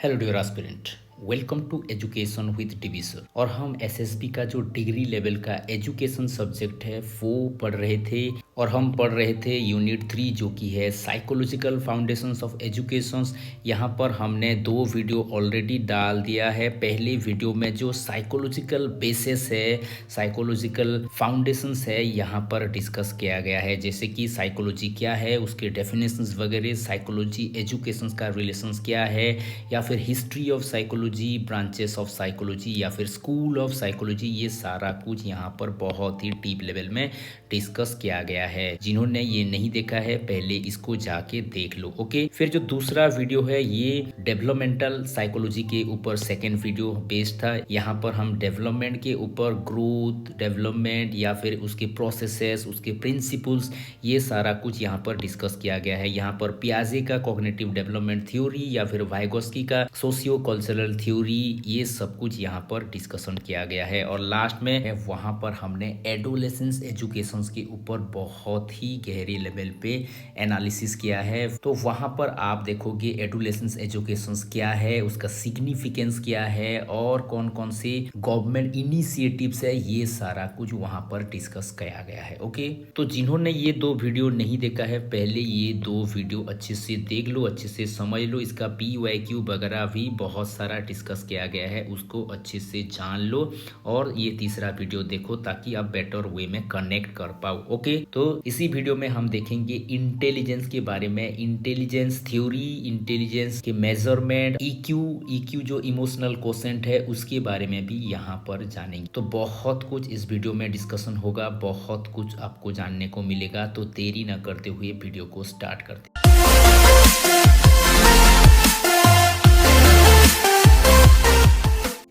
Hello dear aspirant, welcome to education with DB sir. और हम SSB का जो डिग्री लेवल का एजुकेशन सब्जेक्ट है वो पढ़ रहे थे। और हम पढ़ रहे थे यूनिट 3 जो कि है साइकोलॉजिकल फाउंडेशंस ऑफ एजुकेशंस। यहाँ पर हमने 2 वीडियो ऑलरेडी डाल दिया है। पहले वीडियो में जो साइकोलॉजिकल बेसिस है, साइकोलॉजिकल फाउंडेशंस है, यहाँ पर डिस्कस किया गया है, जैसे कि साइकोलॉजी क्या है, उसके डेफिनेशंस वगैरह, साइकोलॉजी एजुकेशंस का रिलेशंस क्या है, या फिर history of psychology, branches of psychology, या फिर स्कूल ऑफ साइकोलॉजी। ये सारा कुछ यहाँ पर बहुत ही डीप लेवल में डिस्कस किया गया है। जिन्होंने ये नहीं देखा है पहले इसको जाके देख लो। ओके, फिर जो दूसरा वीडियो है ये डेवलपमेंटल साइकोलॉजी के ऊपर सेकेंड वीडियो बेस्ड था। यहाँ पर हम डेवलपमेंट के ऊपर ग्रोथ, डेवलपमेंट या फिर उसके प्रोसेसेस, उसके प्रिंसिपल्स, ये सारा कुछ यहाँ पर डिस्कस किया गया है। यहाँ पर पियाजे का कॉग्निटिव डेवलपमेंट थ्योरी या फिर वाइगोस्की का सोशियो कल्चरल थ्योरी, ये सब कुछ यहाँ पर डिस्कशन किया गया है। और लास्ट में वहाँ पर हमने एडोलेसेंस एजुकेशन के ऊपर बहुत ही गहरे लेवल पे एनालिसिस किया है। तो वहाँ पर आप देखोगे एडोलेसेंस एजुकेशन क्या है, उसका सिग्निफिकेंस क्या है, और कौन कौन से गवर्नमेंट इनिशिएटिव्स है, ये सारा कुछ वहाँ पर डिस्कस किया गया है। ओके, तो जिन्होंने ये 2 वीडियो नहीं देखा है पहले ये 2 वीडियो अच्छे से देख लो, अच्छे से समझ लो। इसका PYQ वगैरह भी बहुत सारा डिस्कस किया गया है, उसको अच्छे से जान लो। और ये तीसरा वीडियो देखो ताकि आप बेटर वे में कनेक्ट कर पाओ। ओके, तो इसी वीडियो में हम देखेंगे इंटेलिजेंस के बारे में, इंटेलिजेंस थ्योरी, इंटेलिजेंस के मेजरमेंट, EQ जो इमोशनल कोशेंट है उसके बारे में भी यहाँ पर जानेंगे। तो बहुत कुछ इस वीडियो में डिस्कशन होगा, बहुत कुछ आपको जानने को मिलेगा। तो देरी न करते हुए वीडियो को स्टार्ट करते हैं।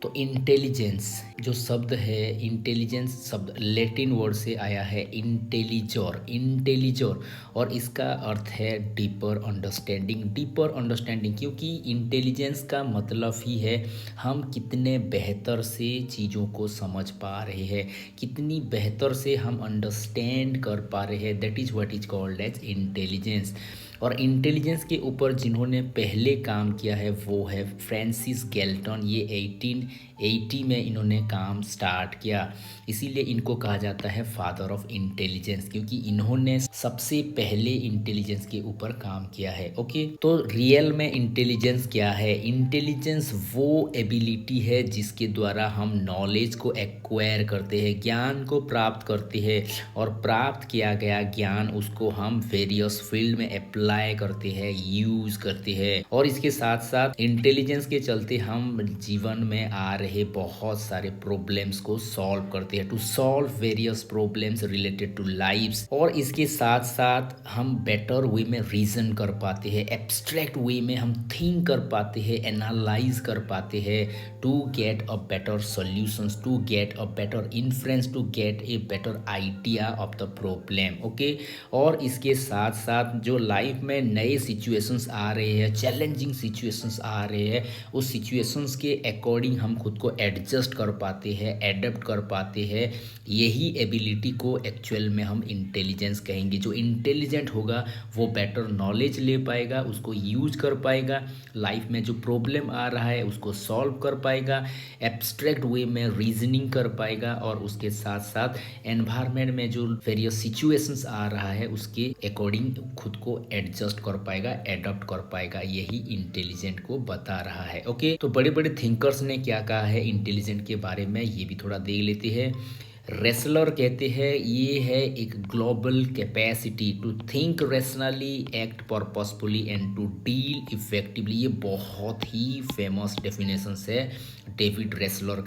तो इंटेलिजेंस जो शब्द है, इंटेलिजेंस शब्द लैटिन वर्ड से आया है इंटेलिजोर, और इसका अर्थ है डीपर अंडरस्टैंडिंग। क्योंकि इंटेलिजेंस का मतलब ही है हम कितने बेहतर से चीज़ों को समझ पा रहे हैं, कितनी बेहतर से हम अंडरस्टैंड कर पा रहे हैं। That is what is called as intelligence. और इंटेलिजेंस के ऊपर जिन्होंने पहले काम किया है वो है फ्रांसिस गैल्टन। ये 1880 में इन्होंने काम स्टार्ट किया, इसीलिए इनको कहा जाता है फादर ऑफ इंटेलिजेंस, क्योंकि इन्होंने सबसे पहले इंटेलिजेंस के ऊपर काम किया है। ओके, तो रियल में इंटेलिजेंस क्या है? इंटेलिजेंस वो एबिलिटी है जिसके द्वारा हम नॉलेज को एक्वायर करते हैं, ज्ञान को प्राप्त करते हैं, और प्राप्त किया गया ज्ञान उसको हम वेरियस फील्ड में अप्लाई करते हैं, यूज करते हैं। और इसके साथ साथ इंटेलिजेंस के चलते हम जीवन में आ रहे बहुत सारे प्रॉब्लम्स को सॉल्व करते हैं, to solve various problems related to lifes. और इसके साथ साथ हम बेटर वे में रीजन कर पाते हैं, एब्स्ट्रैक्ट वे में हम थिंक कर पाते हैं, एनालाइज कर पाते हैं, to get a better solutions, to get a better inference, to get a better idea of the problem. Okay, और इसके साथ साथ जो लाइफ में नए सिचुएशंस आ रहे हैं, चैलेंजिंग सिचुएशंस आ रहे हैं, उस सिचुएशंस के अकॉर्डिंग हम खुद को एडजस्ट कर पाते हैं, एडेप्ट कर पाते हैं। यही एबिलिटी को एक्चुअल में हम इंटेलिजेंस कहेंगे। जो इंटेलिजेंट होगा वो बेटर नॉलेज ले पाएगा, उसको यूज कर पाएगा, लाइफ में जो प्रॉब्लम आ रहा है उसको सॉल्व कर पाएगा, एब्स्ट्रैक्ट वे में रीजनिंग कर पाएगा, और उसके साथ साथ एनवायरनमेंट में जो वेरियस सिचुएशंस आ रहा है उसके अकॉर्डिंग खुद को एडजस्ट कर पाएगा, एडॉप्ट कर पाएगा। यही इंटेलिजेंट को बता रहा है। ओके, तो बड़े बड़े थिंकर्स ने क्या कहा है इंटेलिजेंट के बारे में, ये भी थोड़ा देख लेते हैं। रेसलर कहते हैं ये है एक global capacity to think rationally, act purposefully and to deal effectively. ये बहुत ही फेमस डेफिनेशन है डेविड रेसलर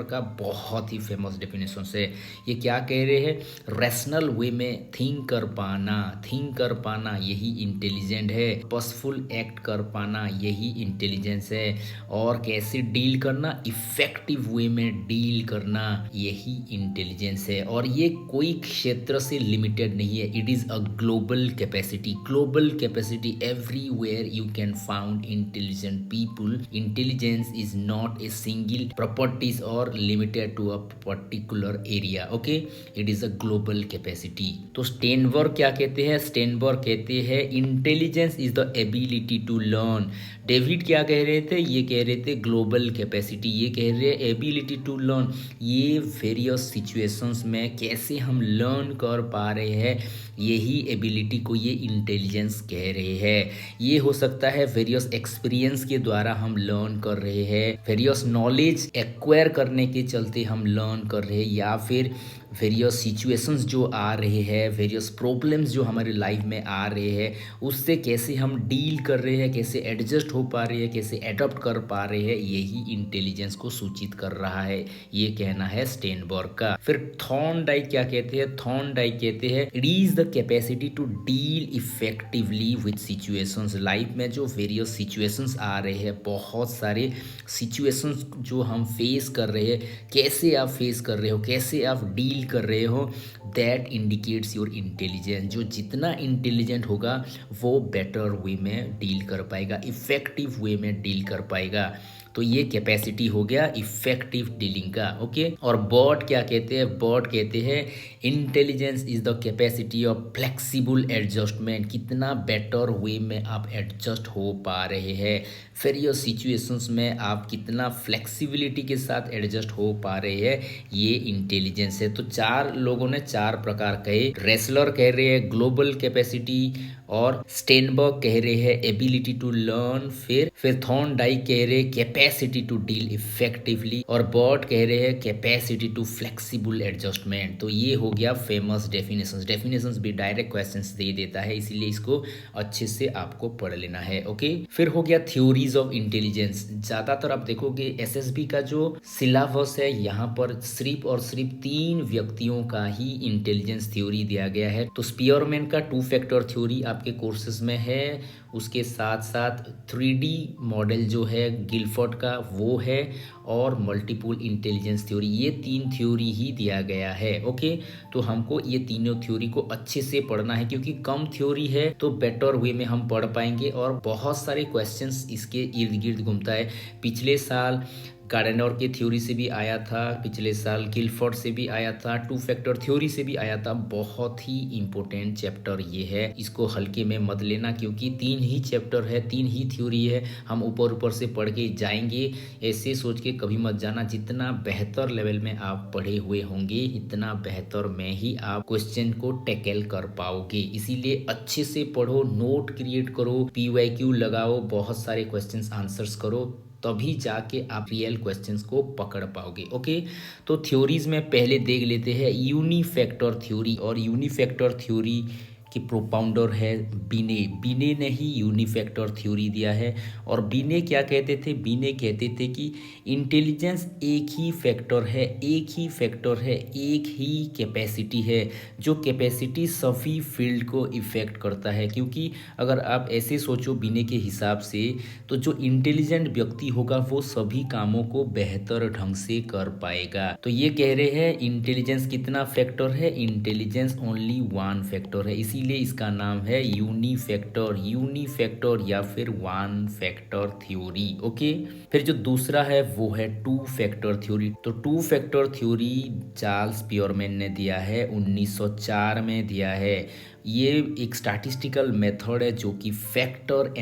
का बहुत ही फेमस डेफिनेशन है। ये क्या कह रहे हैं? रैशनल वे में थिंक कर पाना यही इंटेलिजेंट है, पर्पसफुल एक्ट कर पाना यही इंटेलिजेंस है, और कैसे डील करना, इफेक्टिव वे में डील करना, यही इंटेलिजेंस है और ये कोई क्षेत्र से लिमिटेड नहीं है। It is a global capacity. Global capacity, everywhere you can found intelligent people. Intelligence is not a single properties और limited to a particular area. Okay, it is a global capacity. तो Sternberg क्या कहते हैं? Sternberg कहते हैं intelligence is the ability to learn. David क्या कह रहे थे? ये कह रहे थे ग्लोबल कैपेसिटी, ये कह रहे हैं एबिलिटी टू लर्न। ये वेरियस सिचुएशंस में कैसे हम लर्न कर पा रहे हैं, यही एबिलिटी को ये इंटेलिजेंस कह रहे हैं। ये हो सकता है वेरियस एक्सपीरियंस के द्वारा हम लर्न कर रहे हैं, वेरियस नॉलेज एक्वायर करने के चलते हम लर्न कर रहे हैं, या फिर वेरियस सिचुएशंस जो आ रहे हैं, वेरियस प्रॉब्लम्स जो हमारे लाइफ में आ रहे हैं, उससे कैसे हम डील कर रहे हैं, कैसे एडजस्ट हो पा रहे हैं, कैसे एडॉप्ट कर पा रहे हैं, यही इंटेलिजेंस को सूचित कर रहा है। ये कहना है स्टेनबर्ग का। फिर थॉर्नडाइक क्या कहते हैं? थॉर्नडाइक कहते हैं it is the capacity to deal effectively with situations. Life में जो वेरियस सिचुएशंस आ रहे हैं, बहुत सारे सिचुएशंस जो हम फेस कर रहे हैं, कैसे आप फेस कर रहे हो, कैसे आप डील कर रहे हो, दैट इंडिकेट्स योर इंटेलिजेंस। जो जितना इंटेलिजेंट होगा वो बेटर वे में डील कर पाएगा, इफेक्टिव वे में डील कर पाएगा। तो ये कैपेसिटी हो गया इफेक्टिव डीलिंग का। ओके, और बॉट क्या कहते हैं? बॉट कहते हैं intelligence is the capacity of flexible adjustment. कितना बेटर वे में आप एडजस्ट हो पा रहे हैं, फिर ये सिचुएशंस में आप कितना फ्लेक्सिबिलिटी के साथ एडजस्ट हो पा रहे हैं, ये इंटेलिजेंस है। तो चार लोगों ने चार प्रकार कहे। रेसलर कह रहे हैं ग्लोबल कैपेसिटी, और स्टेनबर्ग कह रहे हैं एबिलिटी टू लर्न, फिर थॉर्नडाइक कह रहे हैं कैपेसिटी टू डील इफेक्टिवली, और बॉट कह रहे हैं कैपेसिटी टू फ्लेक्सिबल एडजस्टमेंट। तो ये हो गया फेमस डेफिनेशंस। डेफिनेशंस भी डायरेक्ट क्वेश्चंस दे देता है, इसीलिए इसको अच्छे से आपको पढ़ लेना है। ओके, फिर हो गया थ्योरीज ऑफ इंटेलिजेंस। ज्यादातर आप देखोगे एसएसबी का जो सिलेबस है, यहाँ पर सिर्फ और सिर्फ 3 व्यक्तियों का ही इंटेलिजेंस थ्योरी दिया गया है। तो स्पीयरमैन का 2 फैक्टर थ्योरी आपके कोर्सेज में है, उसके साथ साथ 3D मॉडल जो है गिलफोर्ड का वो है, और मल्टीपल इंटेलिजेंस थ्योरी। ये 3 थ्योरी ही दिया गया है। ओके, तो हमको ये तीनों थ्योरी को अच्छे से पढ़ना है, क्योंकि कम थ्योरी है तो बेटर वे में हम पढ़ पाएंगे, और बहुत सारे क्वेश्चंस इसके इर्द गिर्द घूमता है। पिछले साल गार्डनर की थ्योरी से भी आया था, पिछले साल गिलफोर्ड से भी आया था, 2 फैक्टर थ्योरी से भी आया था। बहुत ही इंपॉर्टेंट चैप्टर ये है, इसको हल्के में मत लेना, क्योंकि 3 ही चैप्टर है, 3 ही थ्योरी है, हम ऊपर ऊपर से पढ़ के जाएंगे। ऐसे सोच के कभी मत जाना, जितना बेहतर लेवल में आप पढ़े हुए होंगे, इतना बेहतर में ही आप क्वेश्चन को टैकल कर पाओगे। इसीलिए अच्छे से पढ़ो, नोट क्रिएट करो, PYQ लगाओ, बहुत सारे क्वेश्चंस आंसर्स करो, तभी जाके आप रियल क्वेश्चंस को पकड़ पाओगे। ओके, तो थ्योरीज में पहले देख लेते हैं यूनिफैक्टर थ्योरी। और यूनिफैक्टर थ्योरी के प्रोपाउंडर है बिने। बिने ने ही यूनिफैक्टर थ्योरी दिया है। और बिने क्या कहते थे? बिने कहते थे कि इंटेलिजेंस एक ही फैक्टर है, एक ही फैक्टर है, एक ही कैपेसिटी है, जो कैपेसिटी सभी फील्ड को इफेक्ट करता है। क्योंकि अगर आप ऐसे सोचो बिने के हिसाब से, तो जो इंटेलिजेंट व्यक्ति होगा वो सभी कामों को बेहतर ढंग से कर पाएगा। तो ये कह रहे हैं इंटेलिजेंस कितना फैक्टर है? इंटेलिजेंस ओनली 1 फैक्टर है, इसीलिए इसका नाम है यूनिफैक्टर, यूनिफैक्टर या फिर 1 फैक्टर थ्योरी। ओके, फिर जो दूसरा है वो है 2 फैक्टर थ्योरी। तो 2 फैक्टर थ्योरी चार्ल्स स्पीयरमैन ने दिया है, 1904 में दिया है। ये एक स्टैटिस्टिकल मेथड है जो कि फैक्टर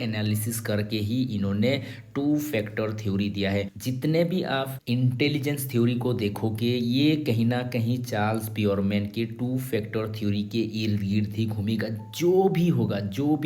एनालिसिस करके ही इन्होंने 2 फैक्टर थ्योरी दिया है। जितने भी आप इंटेलिजेंस थ्योरी को देखोगे, ये कहीं ना कहीं चार्ल्स स्पीयरमैन के 2 फैक्टर थ्योरी के इर्द गिर्द ही घूमेगा। जो भी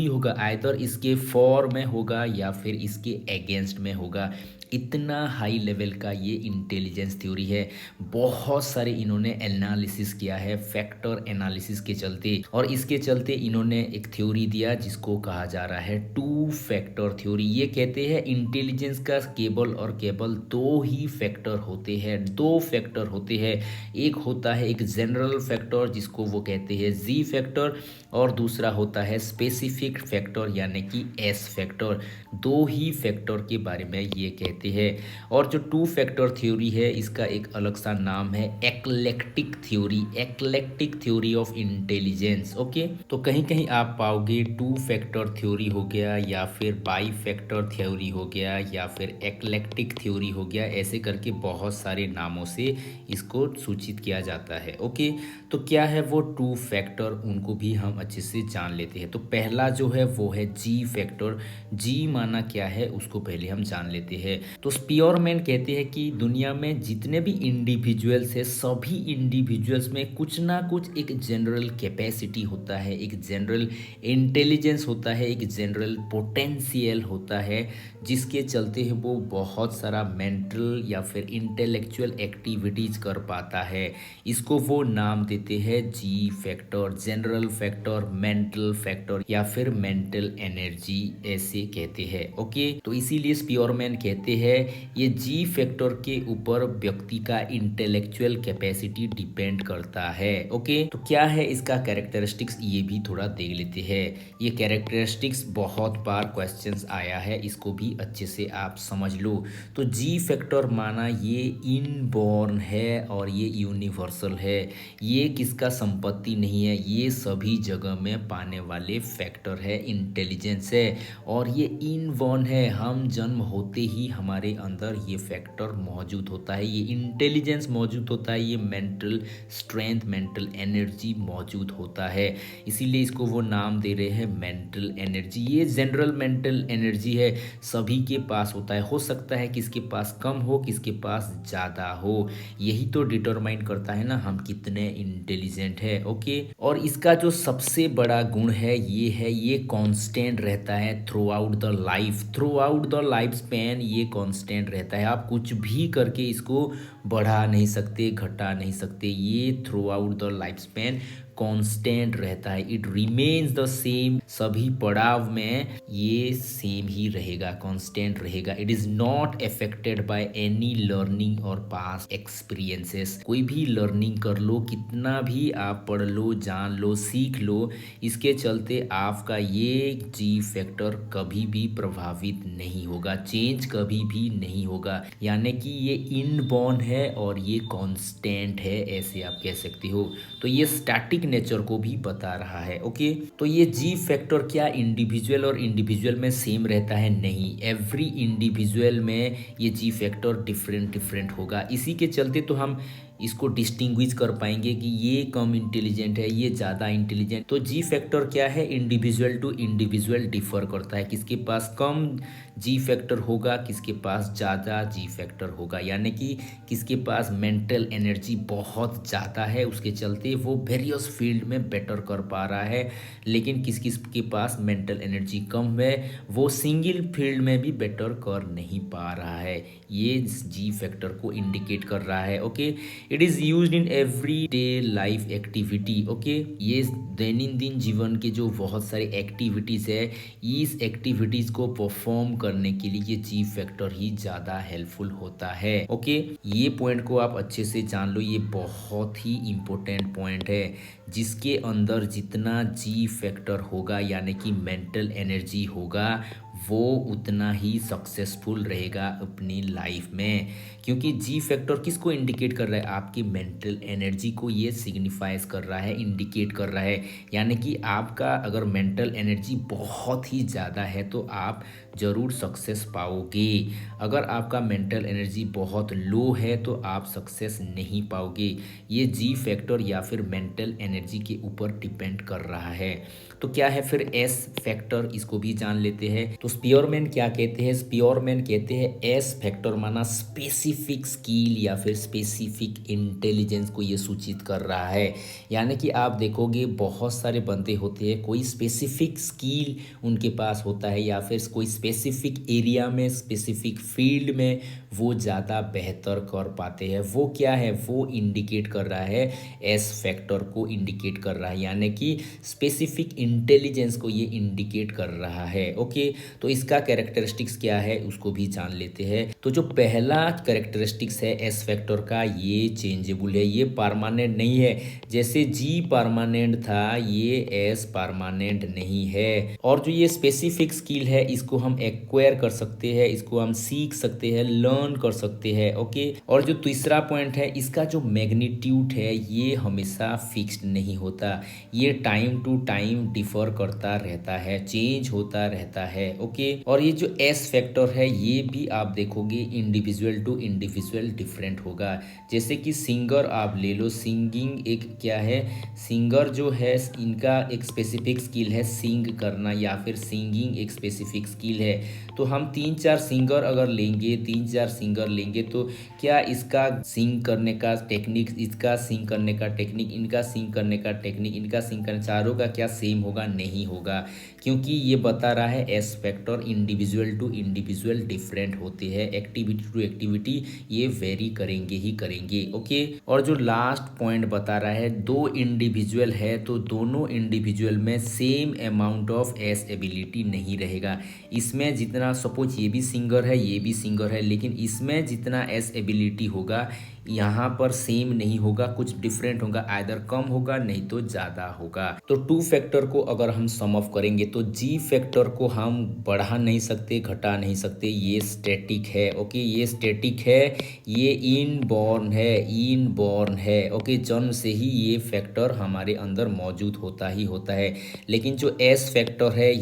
होगा आइदर इसके फॉर में होगा या फिर इसके अगेंस्ट में होगा। इतना हाई लेवल का ये इंटेलिजेंस थ्योरी है। बहुत सारे इन्होंने एनालिसिस किया है, फैक्टर एनालिसिस एनालिसिस के चलते, और इसके चलते इन्होंने एक थ्योरी दिया जिसको कहा जा रहा है टू फैक्टर थ्योरी। ये कहते हैं इंटेलिजेंस का केवल दो ही फैक्टर होते हैं, दो फैक्टर होते हैं। एक होता है एक जनरल फैक्टर जिसको वो कहते हैं जी फैक्टर, और दूसरा होता है स्पेसिफिक फैक्टर यानी कि एस फैक्टर। दो ही फैक्टर के बारे में ये कहते हैं। और जो टू फैक्टर थ्योरी है इसका एक अलग सा नाम है eclectic theory, eclectic theory of intelligence. Okay, तो कहीं कहीं आप पाओगे टू फैक्टर थ्योरी हो गया, या फिर बाई फैक्टर थ्योरी हो गया, या फिर एक्लेक्टिक थ्योरी हो गया, ऐसे करके बहुत सारे नामों से इसको सूचित किया जाता है। ओके, तो क्या है वो टू फैक्टर, उनको भी हम अच्छे से जान लेते हैं। तो पहला जो है वो है जी फैक्टर। जी माना क्या है उसको पहले हम जान लेते हैं। तो स्पियरमैन कहते हैं कि दुनिया में जितने भी इंडिविजुअल्स है, सभी इंडिविजुअल्स में कुछ ना कुछ एक जनरल कैपेसिटी होता है, एक जनरल इंटेलिजेंस होता है, एक जनरल पोटेंशियल होता है, जिसके चलते वो बहुत सारा मेंटल या फिर इंटेलेक्चुअल एक्टिविटीज कर पाता है। इसको वो नाम देते हैं जी factor, general factor, mental factor, या फिर मेंटल एनर्जी ऐसे कहते हैं। ओके, तो इसीलिए स्पियरमैन कहते हैं ये जी फैक्टर के ऊपर व्यक्ति का इंटेलेक्चुअल कैपेसिटी डिपेंड करता है। ओके, तो क्या है इसका कैरेक्टरिस्टिक्स, ये भी थोड़ा देख लेते हैं। ये कैरेक्टरिस्टिक्स बहुत बार क्वेश्चंस आया है, इसको भी अच्छे से आप समझ लो। तो जी फैक्टर माना ये इनबॉर्न है और ये यूनिवर्सल है, ये किसका संपत्ति नहीं है, ये सभी जगह में पाने वाले फैक्टर है, इंटेलिजेंस है, और ये इनबॉर्न है। हम जन्म होते ही हमारे अंदर ये फैक्टर मौजूद होता है, ये इंटेलिजेंस मौजूद होता है, ये मेंटल स्ट्रेंथ, मेंटल एनर्जी मौजूद होता है। इसीलिए इसको वो नाम दे रहे हैं मेंटल एनर्जी। ये जनरल मेंटल एनर्जी है, सभी के पास होता है। हो सकता है किसके पास कम हो, किसके पास ज़्यादा हो, यही तो डिटरमाइन करता है ना हम कितने इंटेलिजेंट है। ओके, और इसका जो सबसे बड़ा गुण है ये कांस्टेंट रहता है through out the life, through out the life span ये कांस्टेंट रहता है। आप कुछ भी करके इसको बढ़ा नहीं सकते, घटा नहीं सकते, ये through out the life span constant रहता है। इट रिमेन्स द सेम, सभी पड़ाव में ये सेम ही रहेगा, कांस्टेंट रहेगा। It is not affected by any learning और पास्ट एक्सपीरियंसेस। कोई भी लर्निंग कर लो, कितना भी आप पढ़ लो, जान लो, सीख लो, इसके चलते आपका ये जी फैक्टर कभी भी प्रभावित नहीं होगा, चेंज कभी भी नहीं होगा। यानी कि ये इनबॉर्न है और ये कांस्टेंट है, ऐसे आप कह सकते हो। तो ये स्टैटिक नेचर को भी बता रहा है। ओके, तो ये जी फैक्टर क्या इंडिविजुअल और इंडिविजुअल में सेम रहता है? नहीं, एवरी इंडिविजुअल में ये जी फैक्टर डिफरेंट डिफरेंट होगा। इसी के चलते तो हम इसको डिस्टिंग्विश कर पाएंगे कि ये कम इंटेलिजेंट है, ये ज़्यादा इंटेलिजेंट। तो जी फैक्टर क्या है, इंडिविजुअल टू इंडिविजुअल डिफर करता है, किसके पास कम जी फैक्टर होगा, किसके पास ज़्यादा जी फैक्टर होगा। यानी कि किसके पास मेंटल एनर्जी बहुत ज़्यादा है, उसके चलते वो वेरियस फील्ड में बेटर कर पा रहा है, लेकिन किस किस के पास मेंटल एनर्जी कम है, वो सिंगल फील्ड में भी बेटर कर नहीं पा रहा है। ये जी फैक्टर को इंडिकेट कर रहा है। Okay, it is used in every day life activity. Okay, ये दैनंदिन जीवन के जो बहुत सारी एक्टिविटीज़ है, इस एक्टिविटीज़ को परफॉर्म करने के लिए ये जी फैक्टर ही ज़्यादा हेल्पफुल होता है। ओके, ये पॉइंट को आप अच्छे से जान लो, ये बहुत ही इम्पोर्टेंट पॉइंट है। जिसके अंदर जितना जी फैक्टर होगा यानी कि मेंटल एनर्जी होगा, वो उतना ही सक्सेसफुल रहेगा अपनी लाइफ में। क्योंकि जी फैक्टर किसको इंडिकेट कर रहा है, आपकी मेंटल एनर्जी को ये सिग्निफाइज कर रहा है, इंडिकेट कर रहा है। यानी कि आपका अगर मेंटल एनर्जी बहुत ही ज़्यादा है तो आप ज़रूर सक्सेस पाओगे। अगर आपका मेंटल एनर्जी बहुत लो है तो आप सक्सेस नहीं पाओगे। ये जी फैक्टर या फिर मेंटल एनर्जी के ऊपर डिपेंड कर रहा है। तो क्या है फिर एस फैक्टर, इसको भी जान लेते हैं। तो स्पियरमैन क्या कहते हैं, स्पियरमैन कहते हैं एस फैक्टर माना स्पेसिफिक स्किल या फिर स्पेसिफिक इंटेलिजेंस को ये सूचित कर रहा है। यानी कि आप देखोगे बहुत सारे बंदे होते हैं, कोई स्पेसिफिक स्किल उनके पास होता है या फिर कोई स्पेसिफिक एरिया में, स्पेसिफिक फील्ड में वो ज़्यादा बेहतर कर पाते हैं। वो क्या है, वो इंडिकेट कर रहा है, एस फैक्टर को इंडिकेट कर रहा है, यानी कि स्पेसिफिक इंटेलिजेंस को ये इंडिकेट कर रहा है। ओके, तो इसका कैरेक्टरिस्टिक्स क्या है उसको भी जान लेते हैं। तो जो पहला कैरेक्टरिस्टिक्स है एस फैक्टर का, ये चेंजेबल है, ये परमानेंट नहीं है। जैसे जी परमानेंट था, ये एस परमानेंट नहीं है। और जो ये स्पेसिफिक स्किल है इसको हम एक्वायर कर सकते हैं, इसको हम सीख सकते हैं, लर्न कर सकते हैं। ओके, और जो तीसरा पॉइंट है, इसका जो मैग्नीट्यूड है ये हमेशा फिक्स्ड नहीं होता, ये टाइम टू टाइम डिफर करता रहता है, चेंज होता रहता है। ओके, और ये जो एस फैक्टर है ये भी आप देखोगे इंडिविजुअल टू इंडिविजुअल डिफरेंट होगा। जैसे कि सिंगर आप ले लो, सिंगिंग एक क्या है, सिंगर जो है इनका एक स्पेसिफिक स्किल है सिंग करना, या फिर सिंगिंग एक स्पेसिफिक स्किल है। तो हम 3-4 सिंगर अगर लेंगे, 3-4 सिंगर लेंगे, तो क्या इसका सिंग करने का टेक्निक, इसका सिंग करने का टेक्निक, इनका सिंग करने का टेक्निक, इनका सिंग करने, चारों का क्या सेम होगा? नहीं होगा, क्योंकि ये बता रहा है S factor individual to individual different होते हैं, एक्टिविटी टू एक्टिविटी ये वेरी करेंगे ही करेंगे। ओके, और जो लास्ट पॉइंट बता रहा है, दो इंडिविजुअल है तो दोनों इंडिविजुअल में same amount of S ability नहीं रहेगा। इसमें जितना, सपोज ये भी सिंगर है, ये भी सिंगर है, लेकिन इसमें जितना एस एबिलिटी होगा यहाँ पर सेम नहीं होगा, कुछ डिफरेंट होगा, आइदर कम होगा नहीं तो ज़्यादा होगा। तो टू फैक्टर को अगर हम सम ऑफ करेंगे तो जी फैक्टर को हम बढ़ा नहीं सकते, घटा नहीं सकते, ये स्टैटिक है। ओके, ये स्टैटिक है, ये इनबॉर्न है, इनबॉर्न है। ओके, जन्म से ही ये फैक्टर हमारे अंदर मौजूद होता ही होता है। लेकिन जो एस फैक्टर है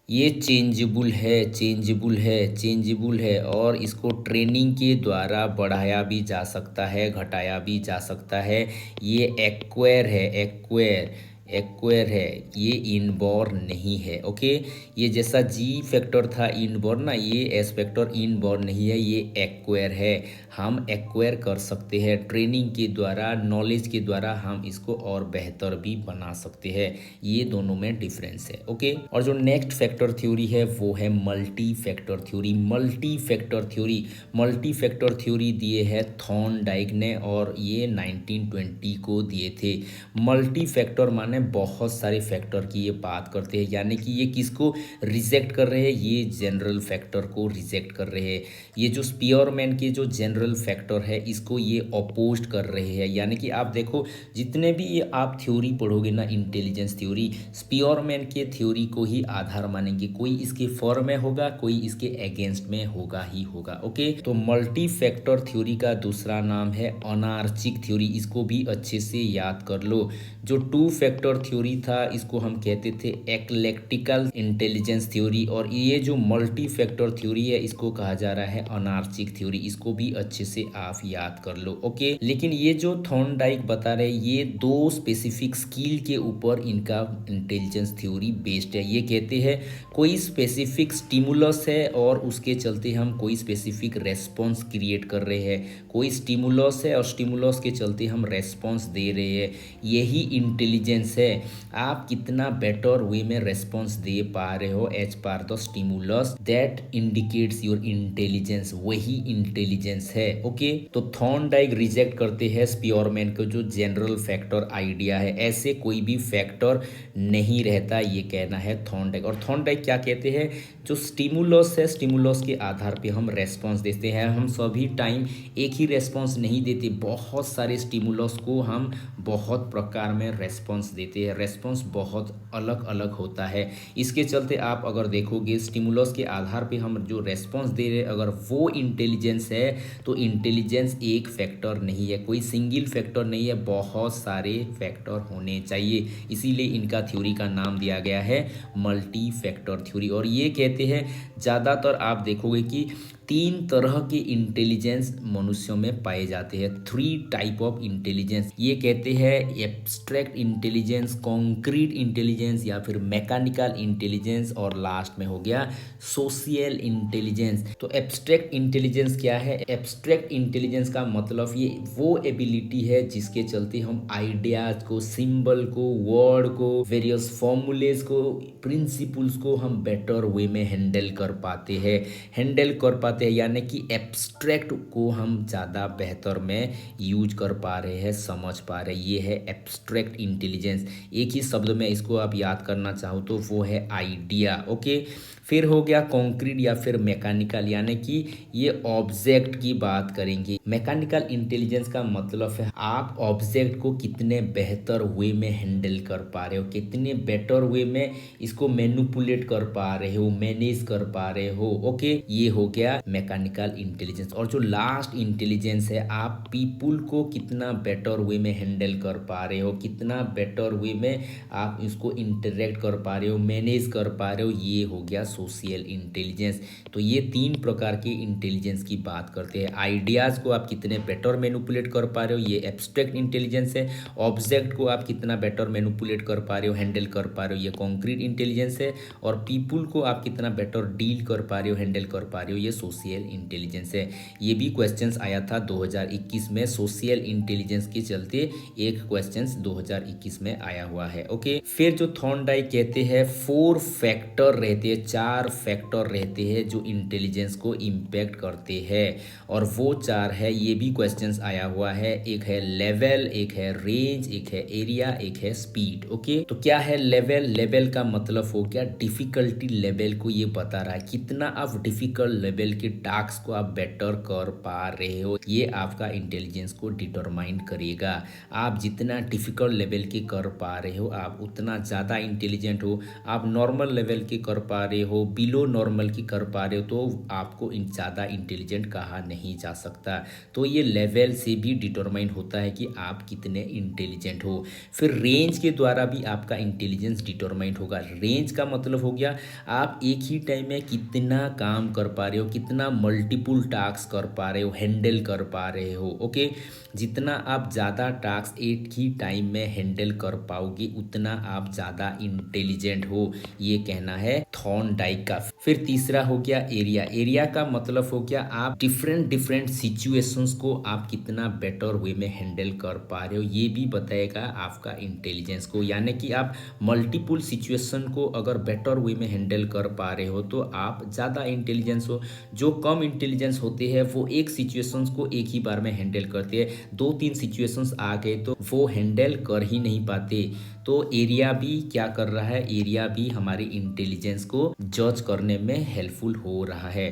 ये चेंजेबल है, चेंजेबल है, चेंजेबल है, और इसको ट्रेनिंग के द्वारा बढ़ाया भी जा सकता है, घटाया भी जा सकता है। ये एक्वायर है, एक्वायर, एक्वायर है, ये इनबॉर्न नहीं है। ओके, ये जैसा जी फैक्टर था इनबॉर्न ना, ये एस फैक्टर इनबॉर्न नहीं है, ये एक्वायर है। हम एक्वायर कर सकते हैं ट्रेनिंग के द्वारा, नॉलेज के द्वारा हम इसको और बेहतर भी बना सकते हैं। ये दोनों में डिफरेंस है। ओके, और जो नेक्स्ट फैक्टर थ्योरी है वो है multi factor theory. Multi factor theory, multi factor theory दिए है थॉर्नडाइक ने, और ये 1920 को दिए थे। मल्टी फैक्टर माने बहुत सारे फैक्टर की ये बात करते हैं, यानी कि ये किसको रिजेक्ट कर रहे हैं? ये जनरल फैक्टर को रिजेक्ट कर रहे हैं। ये जो स्पीयरमैन के जो जनरल फैक्टर है इसको ये अपोज्ड कर रहे हैं। यानी कि आप देखो जितने भी ये आप थ्योरी पढ़ोगे ना, इंटेलिजेंस थ्योरी, स्पीयरमैन के थ्योरी को ही आधार मानेंगे। कोई इसके फॉर में होगा, कोई इसके अगेंस्ट में होगा ही होगा। ओके, तो मल्टी फैक्टर थ्योरी का दूसरा नाम है अनार्चिक थ्योरी, इसको भी अच्छे से याद कर लो। जो टू फैक्टर थ्योरी था इसको हम कहते थे एक्लेक्टिकल इंटेलिजेंस थ्योरी, और ये जो मल्टी फैक्टर थ्योरी है इसको कहा जा रहा है अनार्चिक थ्योरी। इसको भी अच्छे से आप याद कर लो। ओके, लेकिन ये जो थॉर्नडाइक बता रहे हैं ये दो स्पेसिफिक स्किल के ऊपर इनका इंटेलिजेंस थ्योरी बेस्ड है। ये कहते हैं कोई स्पेसिफिक स्टिमुलस है और उसके चलते हम कोई स्पेसिफिक रेस्पॉन्स क्रिएट कर रहे हैं। कोई स्टिमुलस है और स्टिमुलस के चलते हम रेस्पॉन्स दे रहे हैं, यही इंटेलिजेंस है। आप कितना बेटर वे में रेस्पॉन्स दे पा रहे हो as per the stimulus, that indicates your intelligence, वही इंटेलिजेंस है। ओके, तो थॉर्नडाइक रिजेक्ट करते हैं स्पीयरमैन को जो जनरल फैक्टर आइडिया है, ऐसे कोई भी फैक्टर नहीं रहता, ये कहना है थॉर्नडाइक। और थॉर्नडाइक क्या कहते हैं, जो स्टिमुलस है स्टिमुलस के आधार पे हम रेस्पॉन्स देते हैं। हम सभी टाइम एक ही रेस्पॉन्स नहीं देते, बहुत सारे स्टिमुलस को हम बहुत प्रकार में रेस्पॉन्स देते हैं, रेस्पॉन्स बहुत अलग अलग होता है। इसके चलते आप अगर देखोगे स्टिमुलस के आधार पे हम जो रेस्पॉन्स दे रहे हैं, अगर वो इंटेलिजेंस है तो इंटेलिजेंस एक फैक्टर नहीं है, कोई सिंगल फैक्टर नहीं है, बहुत सारे फैक्टर होने चाहिए। इसीलिए इनका थ्योरी का नाम दिया गया है मल्टी फैक्टर थ्योरी। और ये कहते हैं ज़्यादातर आप देखोगे कि 3 तरह के इंटेलिजेंस मनुष्यों में पाए जाते हैं, 3 टाइप ऑफ इंटेलिजेंस। ये कहते हैं abstract intelligence, intelligence, concrete intelligence या फिर मैकेनिकल इंटेलिजेंस, और लास्ट में हो गया सोशल इंटेलिजेंस। तो एब्स्ट्रैक्ट इंटेलिजेंस क्या है? एब्स्ट्रैक्ट इंटेलिजेंस का मतलब ये वो एबिलिटी है जिसके चलते हम आइडियाज को, सिंबल को, वर्ड को, वेरियस फॉर्मूलेज को, प्रिंसिपल्स को हम बेटर वे में हैंडल कर पाते हैं, यानी कि एब्स्ट्रैक्ट को हम ज़्यादा बेहतर में यूज कर पा रहे हैं, समझ पा रहे हैं। ये है एब्स्ट्रैक्ट इंटेलिजेंस। एक ही शब्द में इसको आप याद करना चाहो तो वो है आइडिया। ओके, फिर हो गया कॉन्क्रीट या फिर मैकेनिकल, यानी कि ये ऑब्जेक्ट की बात करेंगे। मैकेनिकल इंटेलिजेंस का मतलब है आप ऑब्जेक्ट को कितने बेहतर वे में हैंडल कर पा रहे हो, कितने बेटर वे में इसको मैनिपुलेट कर पा रहे हो, मैनेज कर पा रहे हो। ओके, ये हो गया मैकेनिकल इंटेलिजेंस। और जो लास्ट इंटेलिजेंस है, आप पीपुल को कितना बेटर वे में हैंडल कर पा रहे हो, कितना बेटर वे में आप इसको इंटरेक्ट कर पा रहे हो, मैनेज कर पा रहे हो, ये हो गया सोशल इंटेलिजेंस। तो ये 3 प्रकार के इंटेलिजेंस की बात करते हैं। आइडियाज़ को आप कितने बेटर मैनिपुलेट कर पा रहे हो, ये एब्स्ट्रैक्ट इंटेलिजेंस है। ऑब्जेक्ट को आप कितना बेटर मैनिपुलेट कर पा रहे हो, हैंडल कर पा रहे हो, ये कॉन्क्रीट इंटेलिजेंस है। और पीपुल को आप कितना बेटर डील कर पा रहे हो, हैंडल कर पा रहे हो, ये सोशल इंटेलिजेंस है। ये भी क्वेश्चंस आया था 2021 में, सोशल इंटेलिजेंस के चलते एक क्वेश्चंस 2021 में आया हुआ है। ओके, फिर जो थॉर्नडाइक कहते हैं 4 फैक्टर रहते हैं, 4 फैक्टर रहते हैं जो इंटेलिजेंस को इम्पैक्ट करते हैं, और वो 4 है, ये भी क्वेश्चंस आया हुआ है। एक है लेवल, एक है रेंज, एक है एरिया, एक है स्पीड। ओके, तो क्या है लेवल? लेवल का मतलब हो गया डिफिकल्टी लेवल को ये बता रहा है, कितना आप डिफिकल्ट लेवल के टास्क को आप बेटर कर पा रहे हो, ये आपका इंटेलिजेंस को डिटरमाइन करेगा। आप जितना डिफिकल्ट लेवल के कर पा रहे हो, आप उतना ज़्यादा इंटेलिजेंट हो। आप नॉर्मल लेवल के कर पा रहे हो, बिलो नॉर्मल की कर पा रहे हो, तो आपको ज़्यादा इंटेलिजेंट कहा नहीं जा सकता। तो ये लेवल से भी डिटरमाइन होता है कि आप कितने इंटेलिजेंट हो। फिर रेंज के द्वारा भी आपका इंटेलिजेंस डिटरमाइन होगा। रेंज का मतलब हो गया आप एक ही टाइम में कितना काम कर पा रहे हो, कितना मल्टीपल टास्क कर पा रहे हो, हैंडल कर पा रहे हो। ओके, जितना आप ज़्यादा टास्क एक ही टाइम में हैंडल कर पाओगे उतना आप ज़्यादा इंटेलिजेंट हो, ये कहना है थॉर्नडाइक का। फिर तीसरा हो गया एरिया। एरिया का मतलब हो गया आप डिफरेंट सिचुएशंस को आप कितना बेटर वे में हैंडल कर पा रहे हो, ये भी बताएगा आपका इंटेलिजेंस को। यानी कि आप मल्टीपल सिचुएशन को अगर बेटर वे में हैंडल कर पा रहे हो तो आप ज़्यादा इंटेलिजेंस हो। जो कम इंटेलिजेंस होते हैं वो एक सिचुएशंस को एक ही बार में हैंडल करते हैं, 2-3 सिचुएशंस आ गए तो वो हैंडल कर ही नहीं पाते। तो एरिया भी क्या कर रहा है? एरिया भी हमारी इंटेलिजेंस को जज करने में हेल्पफुल हो रहा है।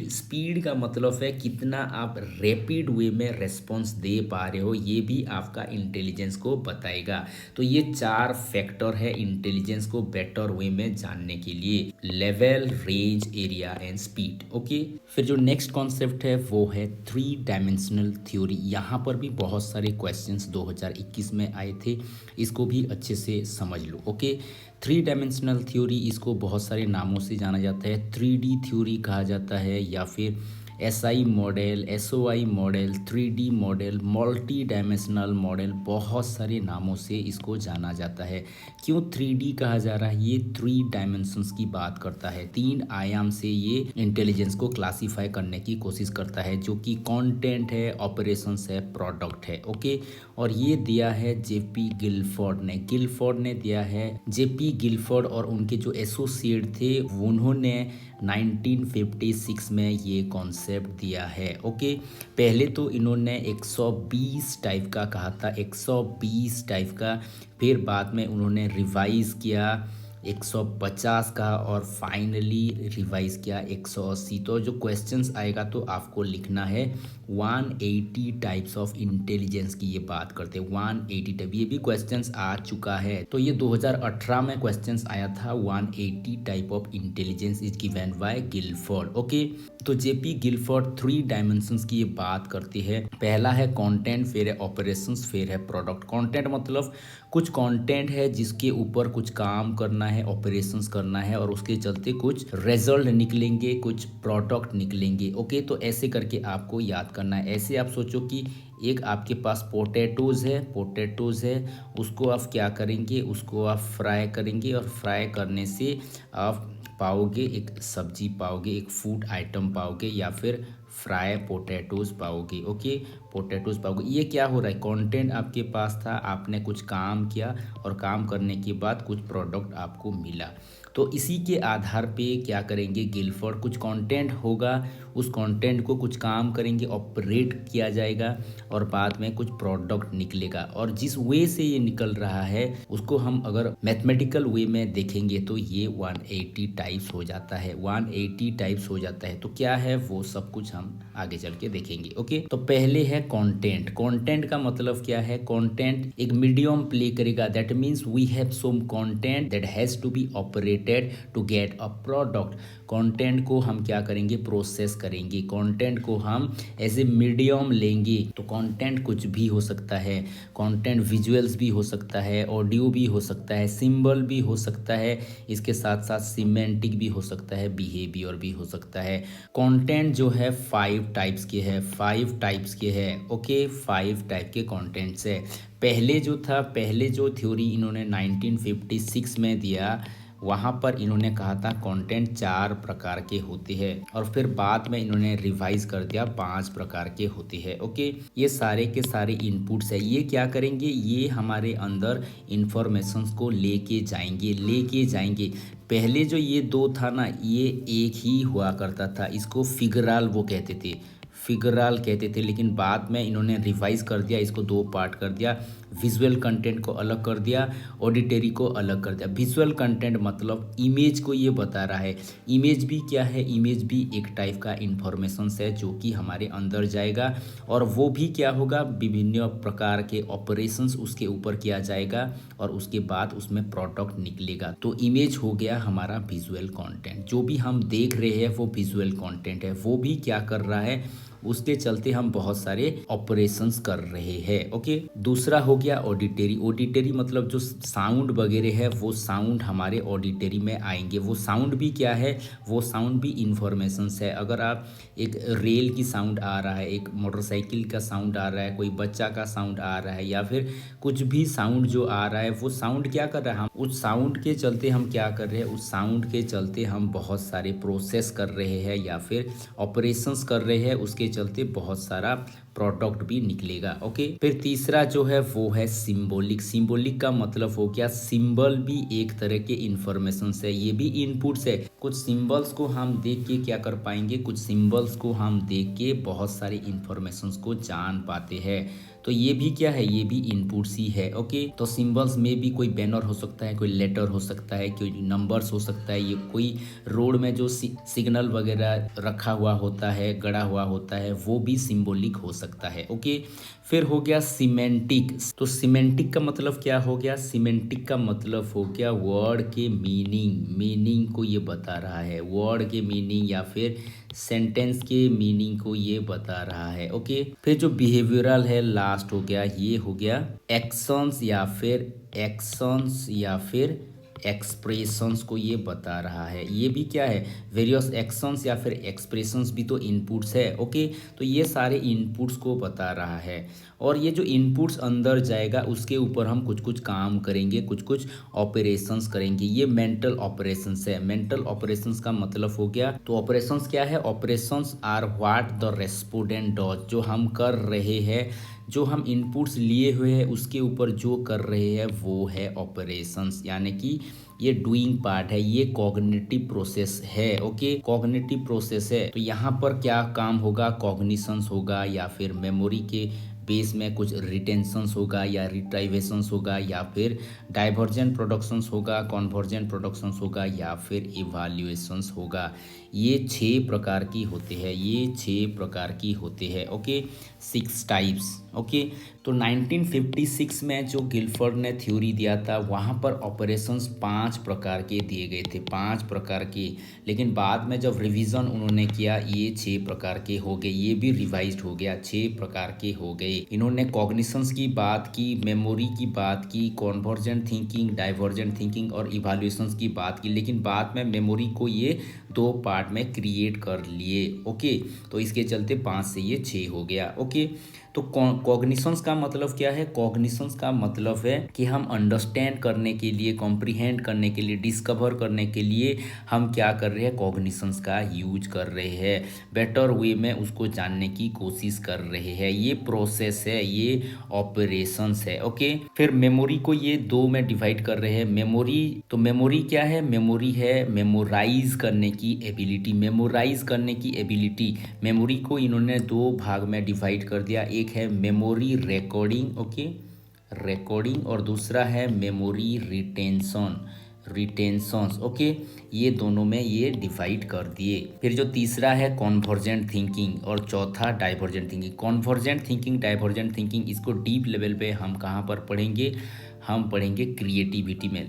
स्पीड का मतलब है कितना आप रैपिड वे में रेस्पॉन्स दे पा रहे हो, ये भी आपका इंटेलिजेंस को बताएगा। तो ये 4 फैक्टर है इंटेलिजेंस को बेटर वे में जानने के लिए, level, range, area and speed. Okay, फिर जो नेक्स्ट कॉन्सेप्ट है वो है 3 डायमेंशनल थ्योरी। यहाँ पर भी बहुत सारे क्वेश्चंस 2021 में आए थे, इसको भी अच्छे से समझ लो। ओके, 3 डायमेंशनल थ्योरी, इसको बहुत सारे नामों से जाना जाता है। 3D थ्योरी कहा जाता है, या फिर SI model, SOI model, 3D model, multi dimensional model, बहुत सारे नामों से इसको जाना जाता है। क्यों 3D कहा जा रहा है? ये 3 डायमेंशंस की बात करता है, 3 आयाम से ये इंटेलिजेंस को क्लासीफाई करने की कोशिश करता है, जो कि कंटेंट है, ऑपरेशंस है, प्रोडक्ट है। ओके, और ये दिया है जेपी गिलफोर्ड ने दिया है। जेपी गिलफोर्ड और उनके जो एसोसिएट थे उन्होंने 1956 में ये कॉन्सेप्ट दिया है। ओके, पहले तो इन्होंने 120 टाइप का कहा था, 120 टाइप का, फिर बाद में उन्होंने रिवाइज किया 150 का, और फाइनली रिवाइज किया 180। तो जो क्वेश्चंस आएगा तो आपको लिखना है 180 टाइप्स ऑफ इंटेलिजेंस की ये बात करते हैं, 180 टाइप। ये भी क्वेश्चंस आ चुका है, तो ये 2018 में क्वेश्चंस आया था, 180 type of intelligence is given by Guilford. Okay, तो जेपी गिलफोर्ड 3 डायमेंशंस की ये बात करती है। पहला है कंटेंट, फिर है ऑपरेशंस, फिर है प्रोडक्ट। कंटेंट मतलब कुछ कंटेंट है जिसके ऊपर कुछ काम करना है, ऑपरेशंस करना है और उसके चलते कुछ रिजल्ट निकलेंगे, कुछ प्रोडक्ट निकलेंगे। ओके, तो ऐसे करके आपको याद करना है। ऐसे आप सोचो कि एक आपके पास पोटैटोज़ है, उसको आप क्या करेंगे, उसको आप फ्राई करेंगे और फ्राई करने से आप पाओगे एक सब्जी पाओगे, एक फूड आइटम पाओगे या फिर फ्राई पोटैटोज़ पाओगे। ओके, पोटैटोज़ पाओगे। ये क्या हो रहा है, कंटेंट आपके पास था, आपने कुछ काम किया और काम करने के बाद कुछ प्रोडक्ट आपको मिला। तो इसी के आधार पे क्या करेंगे गिलफोर्ड, कुछ कंटेंट होगा, उस कंटेंट को कुछ काम करेंगे, ऑपरेट किया जाएगा और बाद में कुछ प्रोडक्ट निकलेगा। और जिस वे से ये निकल रहा है उसको हम अगर मैथमेटिकल वे में देखेंगे तो ये 180 टाइप्स हो जाता है, 180 टाइप्स हो जाता है। तो क्या है वो सब कुछ हम आगे चल के देखेंगे। ओके, तो पहले है कंटेंट। कंटेंट का मतलब क्या है, कंटेंट एक मीडियम प्ले करेगा, that means we have some content that has to be operated to get a product. Content को हम क्या करेंगे, प्रोसेस करेंगे, कंटेंट को हम एज ए मीडियम लेंगे। तो कंटेंट कुछ भी हो सकता है, कंटेंट विजुअल्स भी हो सकता है, ऑडियो भी हो सकता है, सिंबल भी हो सकता है, इसके साथ साथ सिमेंटिक भी हो सकता है, बिहेवियर भी हो सकता है। कंटेंट जो है 5 टाइप्स के है, 5 टाइप्स के है। ओके, 5 टाइप के कंटेंट्स है। पहले जो थ्योरी इन्होंने 1956 में दिया, वहाँ पर इन्होंने कहा था कंटेंट 4 प्रकार के होते हैं और फिर बाद में इन्होंने रिवाइज कर दिया 5 प्रकार के होते हैं। ओके, ये सारे के सारे इनपुट्स है, ये क्या करेंगे, ये हमारे अंदर इंफॉर्मेशंस को लेके जाएंगे। पहले जो ये 2 था ना, ये एक ही हुआ करता था, इसको फिगराल वो कहते थे, लेकिन बाद में इन्होंने रिवाइज कर दिया, इसको 2 पार्ट कर दिया। विजुअल कंटेंट को अलग कर दिया, ऑडिटरी को अलग कर दिया। विजुअल कंटेंट मतलब इमेज को ये बता रहा है। इमेज भी क्या है, इमेज भी एक टाइप का इंफॉर्मेशन है जो कि हमारे अंदर जाएगा और वो भी क्या होगा, विभिन्न प्रकार के ऑपरेशंस उसके ऊपर किया जाएगा और उसके बाद उसमें प्रोडक्ट निकलेगा। तो इमेज हो गया हमारा विजुअल कंटेंट, जो भी हम देख रहे हैं वो विजुअल कंटेंट है, वो भी क्या कर रहा है, उसके चलते हम बहुत सारे ऑपरेशंस कर रहे हैं। ओके, दूसरा हो गया ऑडिटरी मतलब जो साउंड वगैरह है वो साउंड हमारे ऑडिटरी में आएंगे। वो साउंड भी क्या है, वो साउंड भी इंफॉर्मेशंस है। अगर आप एक रेल की साउंड आ रहा है, एक मोटरसाइकिल का साउंड आ रहा है, कोई बच्चा का साउंड आ रहा है या फिर कुछ भी साउंड जो आ रहा है, वो साउंड क्या कर रहा है, हम उस साउंड के चलते हम क्या कर रहे हैं, उस साउंड के चलते हम बहुत सारे प्रोसेस कर रहे हैं या फिर ऑपरेशंस कर रहे हैं, उसके चलते बहुत सारा प्रोडक्ट भी निकलेगा। ओके, फिर तीसरा जो है वो है सिंबॉलिक का मतलब हो गया, सिंबल भी एक तरह के इंफॉर्मेशन है, ये भी इनपुट्स है। कुछ सिंबल्स को हम देख के क्या कर पाएंगे, कुछ सिंबल्स को हम देख के बहुत सारे इंफॉर्मेशंस को जान पाते हैं। तो ये भी क्या है, ये भी इनपुट्स ही है। ओके, तो सिंबल्स में भी कोई बैनर हो सकता है, कोई लेटर हो सकता है, कोई नंबर्स हो सकता है, ये कोई रोड में जो सिग्नल वगैरह रखा हुआ होता है, गड़ा हुआ होता है, वो भी सिंबॉलिक हो सकता है। ओके, फिर हो गया सीमेंटिक। तो सीमेंटिक का मतलब क्या हो गया, सीमेंटिक का मतलब हो गया वर्ड के मीनिंग को ये बता रहा है, वर्ड के मीनिंग या फिर सेंटेंस के मीनिंग को ये बता रहा है। ओके, फिर जो बिहेवियरल है लास्ट हो गया, ये हो गया एक्शंस या फिर एक्सप्रेशंस को ये बता रहा है। ये भी क्या है, वेरियस एक्शंस या फिर एक्सप्रेशंस भी तो इनपुट्स है। ओके, तो ये सारे इनपुट्स को बता रहा है और ये जो इनपुट्स अंदर जाएगा उसके ऊपर हम कुछ काम करेंगे, कुछ ऑपरेशंस करेंगे। ये मेंटल ऑपरेशंस है। मेंटल ऑपरेशंस का मतलब हो गया, तो ऑपरेशंस क्या है, operations are what the respondent does, जो हम कर रहे हैं, जो हम इनपुट्स लिए हुए हैं उसके ऊपर जो कर रहे हैं वो है ऑपरेशंस, यानी कि ये डूइंग पार्ट है, ये कॉग्निटिव प्रोसेस है। ओके, कॉग्निटिव प्रोसेस है। तो यहाँ पर क्या काम होगा, कॉग्निशंस होगा या फिर मेमोरी के बेस में कुछ रिटेंशंस होगा या रिट्राइवेशंस होगा या फिर डाइवर्जेंट प्रोडक्शंस होगा, कन्वर्जेंट प्रोडक्शंस होगा या फिर इवाल्यूएशंस होगा। ये 6 प्रकार की होते हैं, ये 6 प्रकार की होते हैं। Okay, 6 types. ओके, तो 1956 में जो गिलफोर्ड ने थ्योरी दिया था वहाँ पर ऑपरेशंस 5 प्रकार के दिए गए थे, 5 प्रकार के। लेकिन बाद में जब रिवीजन उन्होंने किया ये 6 प्रकार के हो गए, ये भी रिवाइज्ड हो गया, 6 प्रकार के हो गए। इन्होंने कॉग्निशंस की बात की, मेमोरी की बात की, कॉन्वर्जेंट थिंकिंग, डाइवर्जेंट थिंकिंग और इवैल्यूएशंस की बात की। लेकिन बाद में मेमोरी को ये 2 पार्ट में क्रिएट कर लिए। ओके, तो इसके चलते 5 से ये 6 हो गया। ओके, तो कॉग्निशंस का मतलब क्या है? कॉग्निशंस का मतलब है कि हम अंडरस्टैंड करने के लिए, कॉम्प्रिहेंड करने के लिए, डिस्कवर करने के लिए हम क्या कर रहे हैं? कॉग्निशंस का यूज कर रहे हैं, बेटर वे में उसको जानने की कोशिश कर रहे हैं। ये प्रोसेस है, ये ऑपरेशंस है। ओके, फिर मेमोरी को ये 2 में डिवाइड कर रहे हैं। मेमोरी, तो मेमोरी क्या है? मेमोरी है मेमोराइज करने की एबिलिटी, मेमोराइज करने की एबिलिटी। मेमोरी को इन्होंने 2 भाग में डिवाइड कर दिया, एक है मेमोरी रिकॉर्डिंग, ओके, रिकॉर्डिंग, और दूसरा है मेमोरी रिटेंशन, रिटेंशंस। ओके, ये दोनों में ये डिवाइड कर दिए। फिर जो तीसरा है कॉन्वर्जेंट थिंकिंग और चौथा divergent thinking. Convergent thinking, divergent thinking, इसको डीप लेवल पे हम कहाँ पर पढ़ेंगे? हम पढ़ेंगे क्रिएटिविटी में।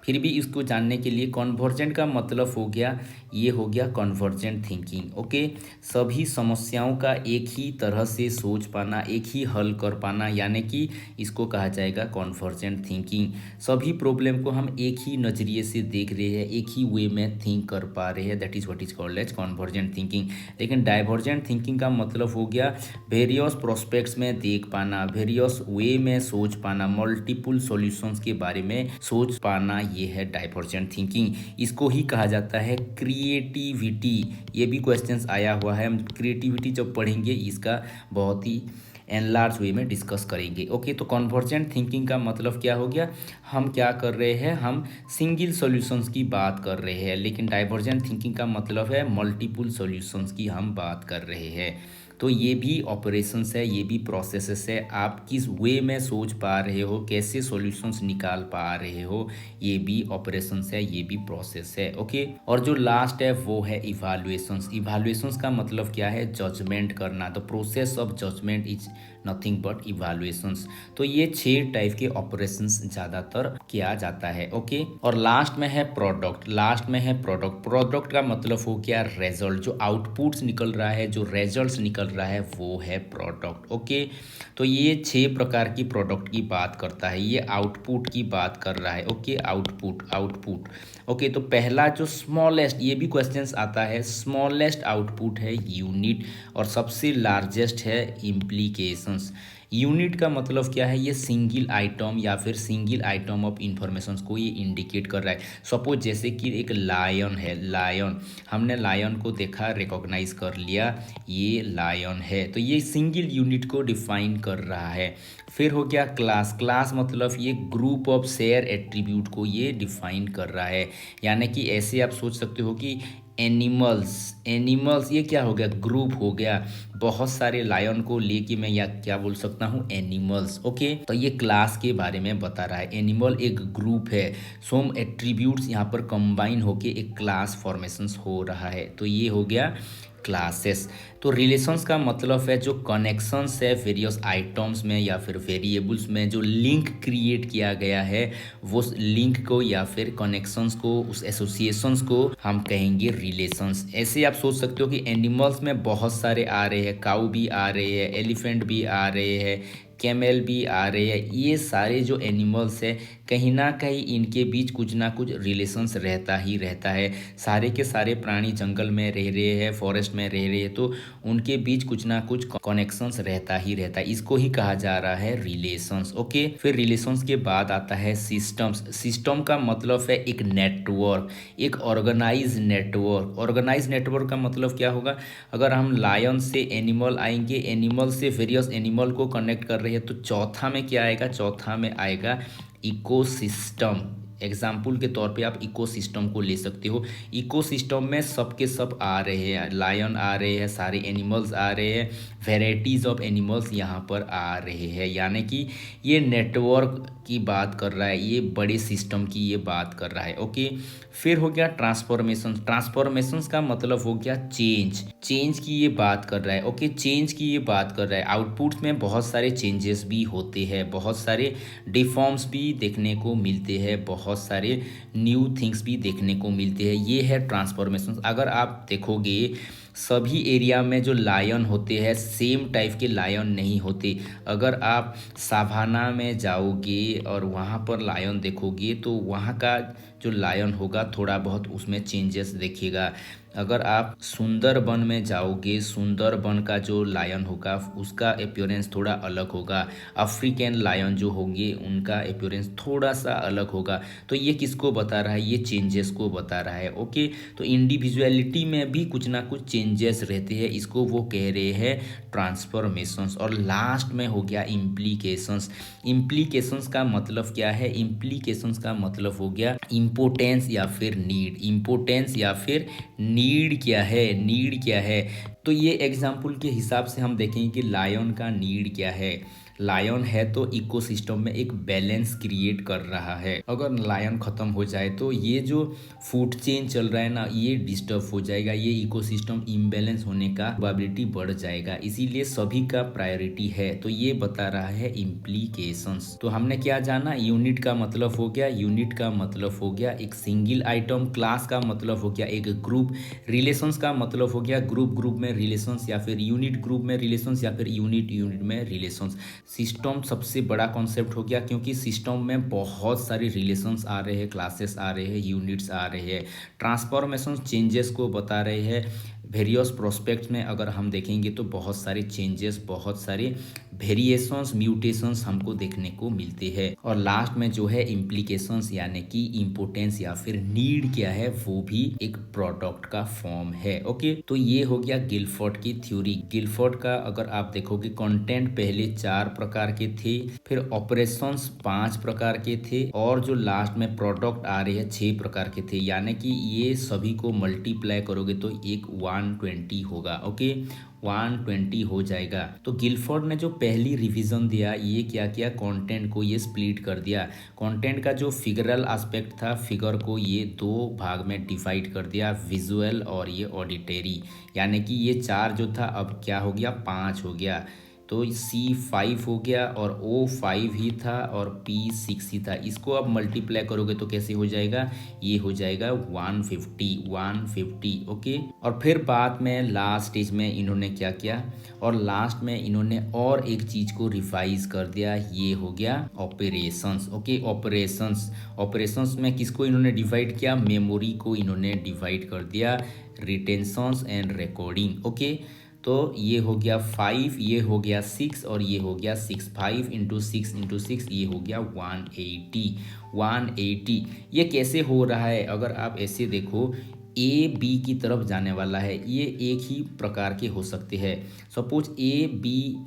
फिर भी इसको जानने के लिए कॉन्वर्जेंट का मतलब हो गया, ये हो गया कॉन्वर्जेंट थिंकिंग। ओके, सभी समस्याओं का एक ही तरह से सोच पाना, एक ही हल कर पाना, यानी कि इसको कहा जाएगा कॉन्वर्जेंट थिंकिंग। सभी प्रॉब्लम को हम एक ही नज़रिए से देख रहे हैं, एक ही वे में थिंक कर पा रहे हैं, that is what is called as convergent thinking. लेकिन डाइवर्जेंट थिंकिंग का मतलब हो गया वेरियस प्रोस्पेक्ट्स में देख पाना, वेरियस वे में सोच पाना, मल्टीपल सॉल्यूशंस के बारे में सोच पाना, ये है डाइवर्जेंट थिंकिंग। इसको ही कहा जाता है क्रिएटिविटी। ये भी क्वेश्चंस आया हुआ है, हम क्रिएटिविटी जब पढ़ेंगे इसका बहुत ही एनलार्ज वे में डिस्कस करेंगे। ओके, तो कॉन्वर्जेंट थिंकिंग का मतलब क्या हो गया? हम क्या कर रहे हैं? हम सिंगल सॉल्यूशंस की बात कर रहे हैं। लेकिन डाइवर्जेंट थिंकिंग का मतलब है मल्टीपल सॉल्यूशंस की हम बात कर रहे हैं। तो ये भी ऑपरेशंस है, ये भी प्रोसेसेस है। आप किस वे में सोच पा रहे हो, कैसे सॉल्यूशंस निकाल पा रहे हो, ये भी ऑपरेशंस है, ये भी प्रोसेस है। ओके, और जो लास्ट है वो है इवैल्यूएशंस। इवैल्यूएशंस का मतलब क्या है? जजमेंट करना। The process of judgement is nothing but evaluations. तो ये 6 टाइप के ऑपरेशंस ज़्यादातर किया जाता है। ओके, और लास्ट में है प्रोडक्ट, लास्ट में है प्रोडक्ट। प्रोडक्ट का मतलब हो क्या? रिजल्ट, जो आउटपुट्स निकल रहा है, जो रिजल्ट्स निकल रहा है, वो है प्रोडक्ट। ओके, तो ये 6 प्रकार की प्रोडक्ट की बात करता है, ये आउटपुट की बात कर रहा है। Okay, output, output. ओके, तो पहला जो स्मॉलेस्ट, ये भी क्वेश्चंस आता है, स्मॉलेस्ट आउटपुट है यूनिट और सबसे लार्जेस्ट है इम्प्लीकेशंस। यूनिट का मतलब क्या है? ये सिंगल आइटम या फिर सिंगल आइटम ऑफ इंफॉर्मेशन को ये इंडिकेट कर रहा है। सपोज जैसे कि एक लायन है, लायन, हमने लायन को देखा, रिकॉग्नाइज कर लिया, ये लायन है, तो ये सिंगल यूनिट को डिफाइन कर रहा है। फिर हो गया क्लास, क्लास मतलब ये ग्रुप ऑफ शेयर एट्रीब्यूट को ये डिफाइन कर रहा है। यानी कि ऐसे आप सोच सकते हो कि एनिमल्स, एनिमल्स ये क्या हो गया? ग्रुप हो गया। बहुत सारे लायन को लेके मैं या क्या बोल सकता हूँ? एनिमल्स। ओके, तो ये क्लास के बारे में बता रहा है। एनिमल एक ग्रुप है, सम एट्रीब्यूट्स यहाँ पर कंबाइन होके एक क्लास फॉर्मेशंस हो रहा है, तो ये हो गया क्लासेस। तो रिलेशंस का मतलब है जो कनेक्शंस है वेरियस आइटम्स में या फिर वेरिएबल्स में, जो लिंक क्रिएट किया गया है, वो लिंक को या फिर कनेक्शंस को, उस एसोसिएशंस को हम कहेंगे रिलेशंस। ऐसे आप सोच सकते हो कि एनिमल्स में बहुत सारे आ रहे हैं, काऊ भी आ रहे हैं, एलिफेंट भी आ रहे हैं, कैमल भी आ रहे हैं। ये सारे जो एनिमल्स है, कहीं ना कहीं इनके बीच कुछ ना कुछ रिलेशंस रहता ही रहता है। सारे के सारे प्राणी जंगल में रह रहे हैं, फॉरेस्ट में रह रहे हैं, तो उनके बीच कुछ ना कुछ कनेक्शंस रहता ही रहता है। इसको ही कहा जा रहा है रिलेशंस। ओके, फिर रिलेशंस के बाद आता है सिस्टम्स। सिस्टम का मतलब है एक नेटवर्क, एक ऑर्गेनाइज नेटवर्क। ऑर्गेनाइज नेटवर्क का मतलब क्या होगा? अगर हम लायन से एनिमल आएंगे, एनिमल से वेरियस एनिमल को कनेक्ट कर रहे हैं, तो चौथा में क्या आएगा? चौथा में आएगा इकोसिस्टम। एग्जाम्पल के तौर पे आप इकोसिस्टम को ले सकते हो। इकोसिस्टम में सब के सब आ रहे हैं, लायन आ रहे हैं, सारे एनिमल्स आ रहे हैं, वेराइटीज़ ऑफ एनिमल्स यहाँ पर आ रहे हैं, यानी कि ये नेटवर्क की बात कर रहा है, ये बड़े सिस्टम की ये बात कर रहा है। ओके, फिर हो गया ट्रांसफॉर्मेशन। ट्रांसफॉर्मेशंस का मतलब हो गया चेंज, चेंज की ये बात कर रहा है। ओके, चेंज की ये बात कर रहा है। आउटपुट्स में बहुत सारे चेंजेस भी होते हैं, बहुत सारे डिफॉर्म्स भी देखने को मिलते हैं, बहुत सारे न्यू थिंग्स भी देखने को मिलते हैं। ये है ट्रांसफॉर्मेशन। अगर आप देखोगे सभी एरिया में जो लायन होते हैं सेम टाइप के लायन नहीं होते। अगर आप साभाना में जाओगे और वहाँ पर लायन देखोगे तो वहाँ का जो लायन होगा थोड़ा बहुत उसमें चेंजेस देखिएगा। अगर आप सुंदरबन में जाओगे, सुंदरबन का जो लायन होगा उसका अपीयरेंस थोड़ा अलग होगा। अफ्रीकन लायन जो होंगे उनका अपीयरेंस थोड़ा सा अलग होगा। तो ये किसको बता रहा है? ये चेंजेस को बता रहा है। ओके, तो इंडिविजुअलिटी में भी कुछ ना कुछ चेंजेस रहते हैं, इसको वो कह रहे हैं ट्रांसफॉर्मेशंस। और लास्ट में हो गया इम्प्लीकेशंस। इम्प्लीकेशंस का मतलब क्या है? इम्प्लीकेशंस का मतलब हो गया इम्पोर्टेंस या फिर नीड। इम्पोर्टेंस या फिर नीड क्या है? नीड क्या है? तो ये एग्जाम्पल के हिसाब से हम देखेंगे कि लायन का नीड क्या है। लायन है तो इकोसिस्टम में एक बैलेंस क्रिएट कर रहा है। अगर लायन खत्म हो जाए तो ये जो फूड चेन चल रहा है ना, ये डिस्टर्ब हो जाएगा, ये इकोसिस्टम इम्बैलेंस होने का प्रोबेबिलिटी बढ़ जाएगा। इसीलिए सभी का प्रायोरिटी है। तो ये बता रहा है इम्प्लीकेशंस। तो हमने क्या जाना? यूनिट का मतलब हो गया, यूनिट का मतलब हो गया एक सिंगल आइटम। क्लास का मतलब हो गया एक ग्रुप। रिलेशंस का मतलब हो गया ग्रुप ग्रुप में रिलेशंस, या फिर यूनिट ग्रुप में रिलेशंस, या फिर यूनिट यूनिट में रिलेशंस। सिस्टम सबसे बड़ा कॉन्सेप्ट हो गया, क्योंकि सिस्टम में बहुत सारे रिलेशंस आ रहे हैं, क्लासेस आ रहे हैं, यूनिट्स आ रहे हैं। ट्रांसफॉर्मेशन चेंजेस को बता रहे हैं। वेरियस प्रोस्पेक्ट्स में अगर हम देखेंगे तो बहुत सारे चेंजेस, बहुत सारे वेरिएशंस, म्यूटेशंस हमको देखने को मिलते हैं। और लास्ट में जो है इम्प्लीकेशंस यानी कि इम्पोर्टेंस या फिर नीड क्या है, वो भी एक प्रोडक्ट का फॉर्म है। ओके, तो ये हो गया गिलफोर्ड की थ्योरी। गिलफोर्ड का अगर आप देखोगे कंटेंट पहले 4 प्रकार के थे, फिर ऑपरेशंस 5 प्रकार के थे, और जो लास्ट में प्रोडक्ट आ रहे हैं 6 प्रकार के थे। यानी कि ये सभी को मल्टीप्लाई करोगे तो एक 120 होगा। ओके, 120 हो जाएगा। तो गिलफोर्ड ने जो पहली रिवीजन दिया, ये क्या किया? कंटेंट को ये स्प्लिट कर दिया। कंटेंट का जो फिगरल एस्पेक्ट था, फिगर को ये 2 भाग में डिवाइड कर दिया, विजुअल और ये ऑडिटरी। यानी कि ये 4 जो था अब क्या हो गया? 5 हो गया। तो C5 हो गया और O5 ही था और P6 ही था। इसको अब मल्टीप्लाई करोगे तो कैसे हो जाएगा? ये हो जाएगा 150। ओके, और फिर बाद में लास्ट स्टेज में इन्होंने क्या किया? और लास्ट में इन्होंने और एक चीज को रिवाइज कर दिया, ये हो गया ऑपरेशंस। ओके, ऑपरेशंस में किसको इन्होंने डिवाइड किया? मेमोरी को इन्होंने डिवाइड कर दिया, रिटेंशंस एंड रिकॉर्डिंग। ओके, तो ये हो गया 5, ये हो गया 6 और ये हो गया 6। 5 इंटू 6 ये हो गया 180। ये कैसे हो रहा है? अगर आप ऐसे देखो, ए बी की तरफ जाने वाला है, ये एक ही प्रकार के हो सकते हैं। सपोज ए बी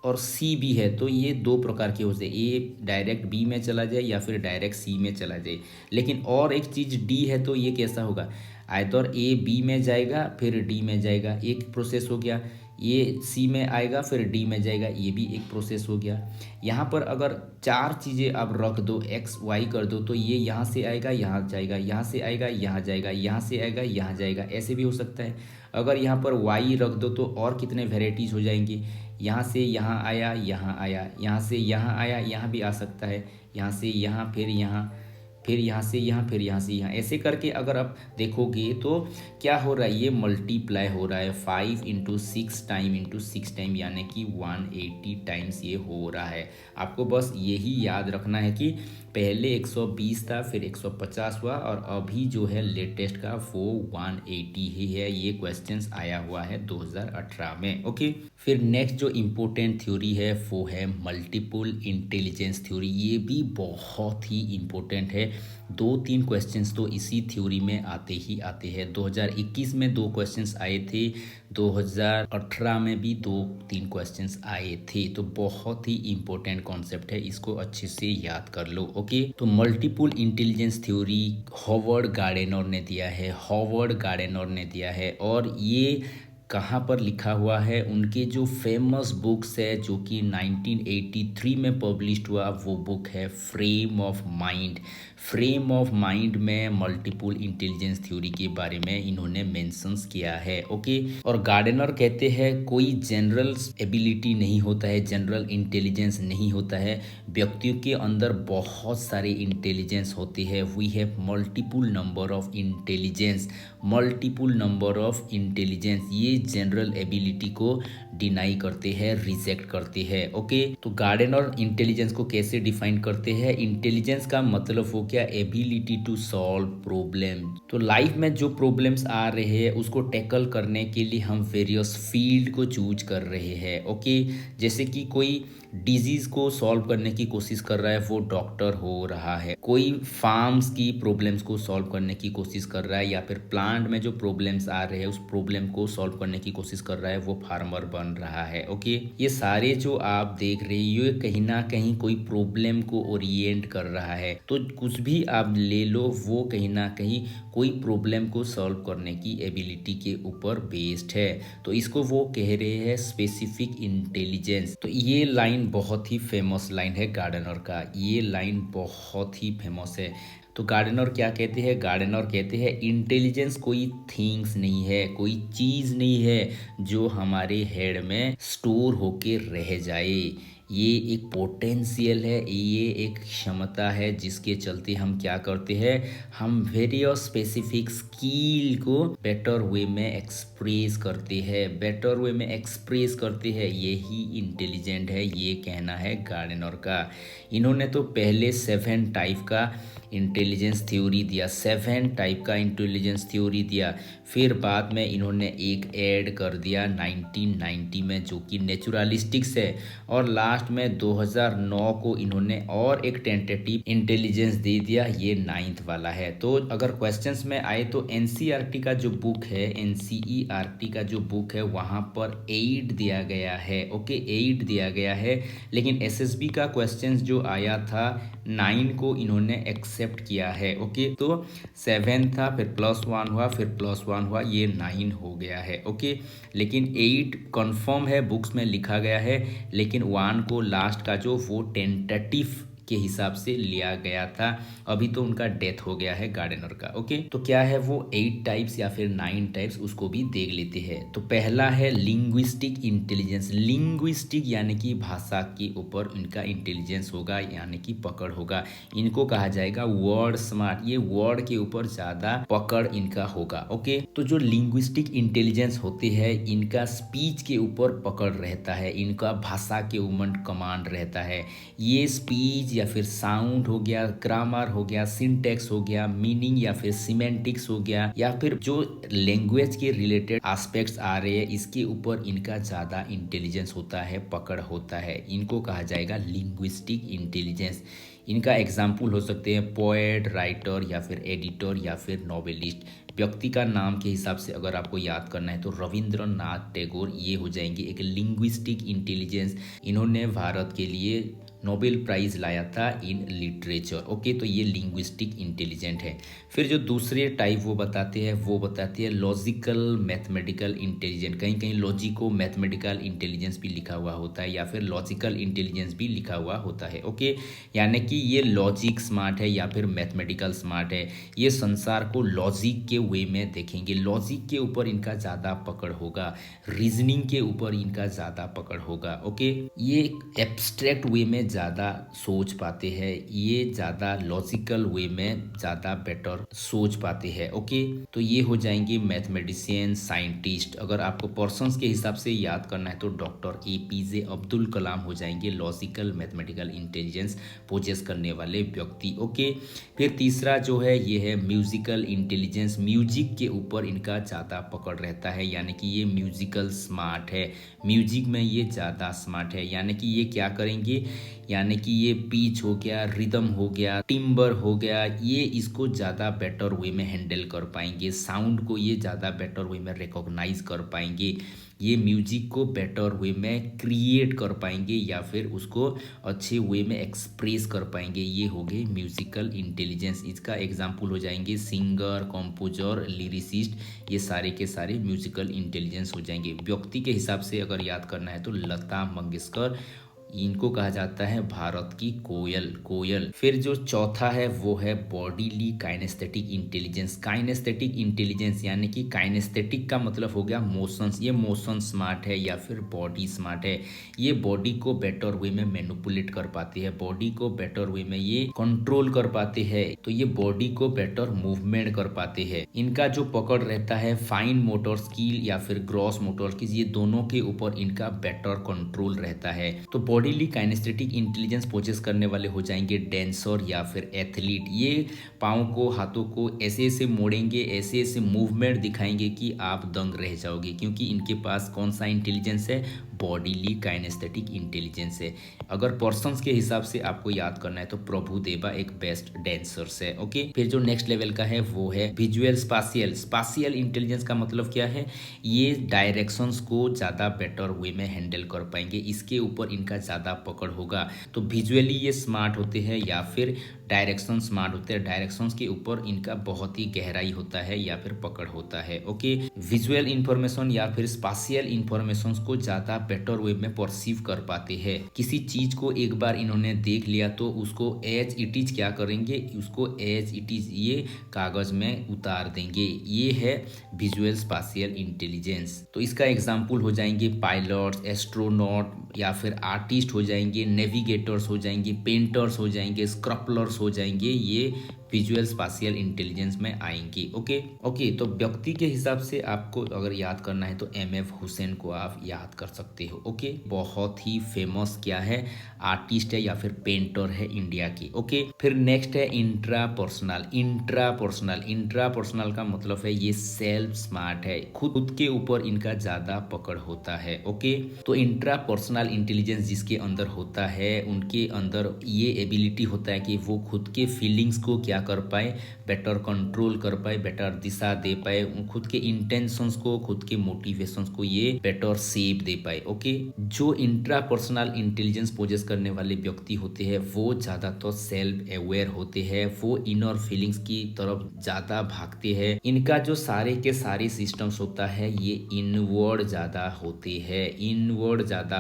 और सी भी है तो ये 2 प्रकार के हो सकते हैं, ए डायरेक्ट बी में चला जाए या फिर डायरेक्ट सी में चला जाए। लेकिन और एक चीज़ डी है तो ये कैसा होगा? आइदर ए बी में जाएगा फिर डी में जाएगा, एक प्रोसेस हो गया। ये सी में आएगा फिर डी में जाएगा, ये भी एक प्रोसेस हो गया। यहाँ पर अगर 4 चीज़ें आप रख दो, एक्स वाई कर दो, तो ये यहाँ से आएगा यहाँ जाएगा, यहाँ से आएगा यहाँ जाएगा, यहाँ से आएगा यहाँ जाएगा, ऐसे भी हो सकता है। अगर यहाँ पर वाई रख दो तो और कितने वेराइटीज़ हो जाएंगे। यहाँ से यहाँ आया, यहाँ आया, यहाँ से यहाँ आया, यहाँ भी आ सकता है, यहाँ से यहाँ, फिर यहाँ, फिर यहाँ से यहाँ, फिर यहाँ से यहाँ, ऐसे करके अगर आप देखोगे तो क्या हो रहा है? ये मल्टीप्लाई हो रहा है 5 इंटू 6 टाइम यानी कि 180 टाइम्स ये हो रहा है। आपको बस यही याद रखना है कि पहले 120 था, फिर 150 हुआ, और अभी जो है लेटेस्ट का वो 180 ही है। ये क्वेश्चंस आया हुआ है 2018 में। ओके, फिर नेक्स्ट जो इम्पोर्टेंट थ्योरी है वो है मल्टीपल इंटेलिजेंस थ्योरी। ये भी बहुत ही इम्पोर्टेंट है। 2-3 क्वेश्चंस तो इसी थ्योरी में आते ही आते हैं। 2021 में 2 क्वेश्चंस आए थे, 2018 में भी 2-3 क्वेश्चंस आए थे। तो बहुत ही इंपॉर्टेंट कॉन्सेप्ट है, इसको अच्छे से याद कर लो। ओके, तो multiple intelligence theory Howard gardener ने दिया है, हॉवर्ड गार्डेनर ने दिया है। और ये कहाँ पर लिखा हुआ है, उनके जो फेमस बुक्स है जो कि 1983 में पब्लिश्ड हुआ, वो बुक है frame of mind. Frame of mind में मल्टीपल इंटेलिजेंस थ्योरी के बारे में इन्होंने मेंशंस किया है। ओके, और गार्डनर कहते हैं कोई जनरल एबिलिटी नहीं होता है, जनरल इंटेलिजेंस नहीं होता है, व्यक्तियों के अंदर बहुत सारे इंटेलिजेंस होते हैं। We have multiple number of intelligence, multiple number of intelligence. ये जनरल एबिलिटी को डिनाई करते हैं, रिजेक्ट करते हैं। ओके, तो गार्डनर इंटेलिजेंस को कैसे डिफाइन करते हैं? इंटेलिजेंस का मतलब हो क्या, एबिलिटी टू सॉल्व प्रॉब्लम। तो लाइफ में जो प्रॉब्लम्स आ रहे हैं उसको टैकल करने के लिए हम वेरियस फील्ड को चूज कर रहे हैं। ओके, जैसे कि कोई डिजीज को सॉल्व करने की कोशिश कर रहा है, वो डॉक्टर हो रहा है। कोई फार्म्स की प्रॉब्लम्स को सॉल्व करने की कोशिश कर रहा है, या फिर प्लांट में जो प्रॉब्लम्स आ रहे हैं उस प्रॉब्लम को सॉल्व करने की कोशिश कर रहा है, वो फार्मर बन रहा है। ओके, ये सारे जो आप देख रहे हो ये कहीं ना कहीं कोई प्रॉब्लम को ओरिएंट कर रहा है। तो कुछ भी आप ले लो, वो कहीं ना कहीं कोई प्रॉब्लम को सॉल्व करने की एबिलिटी के ऊपर बेस्ड है। तो इसको वो कह रहे हैं स्पेसिफिक इंटेलिजेंस। तो ये लाइन बहुत ही फेमस लाइन है गार्डनर का, ये लाइन बहुत ही फेमस है। तो गार्डनर क्या कहते हैं? गार्डनर कहते हैं इंटेलिजेंस कोई थिंग्स नहीं है, कोई चीज़ नहीं है जो हमारे हेड में स्टोर होके रह जाए। ये एक पोटेंशियल है, ये एक क्षमता है जिसके चलते हम क्या करते हैं, हम वेरियस स्पेसिफिक स्किल को बेटर वे में एक्सप्रेस करते हैं, बेटर वे में एक्सप्रेस करते हैं। यही इंटेलिजेंट है, ये कहना है गार्डनर का। इन्होंने तो पहले 7 टाइप का इंटेलिजेंस थ्योरी दिया, 7 टाइप का इंटेलिजेंस थ्योरी दिया। फिर बाद में इन्होंने एक ऐड कर दिया 1990 में जो कि नेचुरलिस्टिक्स है। और लास्ट में 2009 को इन्होंने और एक टेंटेटिव इंटेलिजेंस दे दिया, ये 9th वाला है। तो अगर क्वेश्चंस में आए तो एनसीईआरटी का जो बुक है, एनसीईआरटी का जो बुक है वहाँ पर 8 दिया गया है। ओके, 8 दिया गया है। लेकिन एसएसबी का क्वेश्चंस जो आया था 9 को इन्होंने एक्सेप्ट किया है। ओके, तो 7 था, फिर +1 हुआ, फिर +1 हुआ, ये 9 हो गया है। ओके, लेकिन 8 कंफर्म है, बुक्स में लिखा गया है। लेकिन 1 को लास्ट का जो वो टेंटेटिव के हिसाब से लिया गया था। अभी तो उनका डेथ हो गया है गार्डनर का। ओके, तो क्या है वो 8 टाइप्स या फिर 9 टाइप्स, उसको भी देख लेते हैं। तो पहला है लिंग्विस्टिक इंटेलिजेंस। लिंग्विस्टिक यानी कि भाषा के ऊपर इनका इंटेलिजेंस होगा, यानी कि पकड़ होगा। इनको कहा जाएगा वर्ड स्मार्ट, ये वर्ड के ऊपर ज़्यादा पकड़ इनका होगा। ओके, तो जो लिंग्विस्टिक इंटेलिजेंस होते हैं इनका स्पीच के ऊपर पकड़ रहता है, इनका भाषा के ऊपर कमांड रहता है। ये स्पीच या फिर साउंड हो गया, ग्रामर हो गया, सिंटेक्स हो गया, मीनिंग या फिर सिमेंटिक्स हो गया, या फिर जो लैंग्वेज के रिलेटेड एस्पेक्ट्स आ रहे हैं इसके ऊपर इनका ज़्यादा इंटेलिजेंस होता है, पकड़ होता है। इनको कहा जाएगा लिंग्विस्टिक इंटेलिजेंस। इनका एग्जाम्पल हो सकते हैं पोएट, राइटर या फिर एडिटर या फिर नॉवेलिस्ट। व्यक्ति का नाम के हिसाब से अगर आपको याद करना है तो रविंद्रनाथ टैगोर ये हो जाएंगे एक लिंग्विस्टिक इंटेलिजेंस। इन्होंने भारत के लिए नोबेल प्राइज़ लाया था इन लिटरेचर। ओके, तो ये लिंग्विस्टिक इंटेलिजेंट है। फिर जो दूसरे टाइप वो बताते हैं लॉजिकल मैथमेटिकल इंटेलिजेंट। कहीं कहीं लॉजिको मैथमेटिकल इंटेलिजेंस भी लिखा हुआ होता है, या फिर लॉजिकल इंटेलिजेंस भी लिखा हुआ होता है। ओके, यानी कि ये लॉजिक स्मार्ट है या फिर मैथमेटिकल स्मार्ट है। ये संसार को लॉजिक के वे में देखेंगे, लॉजिक के ऊपर इनका ज़्यादा पकड़ होगा, रीजनिंग के ऊपर इनका ज़्यादा पकड़ होगा। ओके, ये एब्स्ट्रैक्ट वे में ज़्यादा सोच पाते हैं, ये ज़्यादा लॉजिकल वे में ज़्यादा बेटर सोच पाते हैं। ओके, तो ये हो जाएंगे मैथमेटिशियन, साइंटिस्ट। अगर आपको पर्सन्स के हिसाब से याद करना है तो डॉक्टर एपीजे अब्दुल कलाम हो जाएंगे लॉजिकल मैथमेटिकल इंटेलिजेंस पोजेस करने वाले व्यक्ति। ओके, फिर तीसरा जो है ये है म्यूजिकल इंटेलिजेंस। म्यूजिक के ऊपर इनका ज़्यादा पकड़ रहता है, यानी कि ये म्यूजिकल स्मार्ट है, म्यूजिक में ये ज़्यादा स्मार्ट है। यानी कि ये क्या करेंगे, यानी कि ये पिच हो गया, रिदम हो गया, टिम्बर हो गया, ये इसको ज़्यादा बेटर वे में हैंडल कर पाएंगे, साउंड को ये ज़्यादा बेटर वे में रिकॉग्नाइज कर पाएंगे, ये म्यूजिक को बेटर वे में क्रिएट कर पाएंगे या फिर उसको अच्छे वे में एक्सप्रेस कर पाएंगे। ये हो गए म्यूजिकल इंटेलिजेंस। इसका एग्जाम्पल हो जाएंगे सिंगर, कंपोजर, लिरिसिस्ट, ये सारे के सारे म्यूजिकल इंटेलिजेंस हो जाएंगे। व्यक्ति के हिसाब से अगर याद करना है तो लता मंगेशकर, इनको कहा जाता है भारत की कोयल। फिर जो चौथा है वो है bodily kinesthetic intelligence. Kinesthetic intelligence यानी कि काइनेस्थेटिक का मतलब हो गया मोशंस, ये मोशन स्मार्ट है या फिर बॉडी स्मार्ट है। ये बॉडी को बेटर वे में मैनिपुलेट कर पाती है, बॉडी को बेटर वे में ये कंट्रोल कर पाते हैं, तो ये बॉडी को बेटर मूवमेंट कर पाते हैं। इनका जो पकड़ रहता है फाइन मोटर स्किल या फिर ग्रॉस मोटर स्किल, ये दोनों के ऊपर इनका बेटर कंट्रोल रहता है। तो बॉडीली काइनेस्थेटिक इंटेलिजेंस पोजेस करने वाले हो जाएंगे डांसर या फिर एथलीट। ये पाँव को, हाथों को ऐसे ऐसे मोड़ेंगे, ऐसे ऐसे मूवमेंट दिखाएंगे कि आप दंग रह जाओगे, क्योंकि इनके पास कौन सा इंटेलिजेंस है, बॉडीली काइनेस्थेटिक इंटेलिजेंस है। अगर पर्सन्स के हिसाब से आपको याद करना है तो प्रभु देवा एक बेस्ट डांसर्स है। ओके, फिर जो नेक्स्ट लेवल का है वो है विजुअल स्पाशियल। स्पाशियल इंटेलिजेंस का मतलब क्या है, ये डायरेक्शंस को ज़्यादा बेटर वे में हैंडल कर पाएंगे, इसके ऊपर इनका ज़्यादा पकड़ होगा। तो विजुअली ये स्मार्ट होते हैं या फिर डायरेक्शन स्मार्ट होते हैं, डायरेक्शंस के ऊपर इनका बहुत ही गहराई होता है या फिर पकड़ होता है। ओके, विजुअल इंफॉर्मेशन या फिर स्पाशियल इंफॉर्मेशन को ज़्यादा बेटर वे में परसीव कर पाते हैं। किसी चीज को एक बार इन्होंने देख लिया तो उसको एज इट इज क्या करेंगे, उसको एज इट इज ये कागज में उतार देंगे। ये है विजुअल स्पाशियल इंटेलिजेंस। तो इसका एग्जाम्पल हो जाएंगे पायलट्स, एस्ट्रोनॉट या फिर आर्टिस्ट हो जाएंगे, नेविगेटर्स हो जाएंगे, पेंटर्स हो जाएंगे, स्क्रपलर्स हो जाएंगे, ये विजुअल स्पाशियल इंटेलिजेंस में आएंगे। ओके, तो व्यक्ति के हिसाब से आपको अगर याद करना है तो एमएफ हुसैन को आप याद कर सकते हो। ओके, बहुत ही फेमस क्या है, आर्टिस्ट है या फिर पेंटर है इंडिया की। ओके, फिर नेक्स्ट है इंट्रापर्सनल। इंट्रापर्सनल का मतलब है ये सेल्फ स्मार्ट है, खुद के ऊपर इनका ज्यादा पकड़ होता है। ओके, तो इंट्रापर्सनल इंटेलिजेंस जिसके अंदर होता है, उनके अंदर ये एबिलिटी होता है कि वो खुद के फीलिंग्स को क्या कर पाए, बेटर कंट्रोल कर पाए, बेटर दिशा दे पाए, खुद के इंटेंशंस को, खुद के मोटिवेशंस को ये बेटर शेप दे पाए। ओके, जो इंट्रापर्सनल इंटेलिजेंस पोजेस करने वाले व्यक्ति होते हैं वो ज़्यादातर सेल्फ अवेयर होते हैं, वो इनर फीलिंग्स की तरफ ज़्यादा भागते हैं। इनका जो सारे के सारे सिस्टम्स होता है ये इनवर्ड ज़्यादा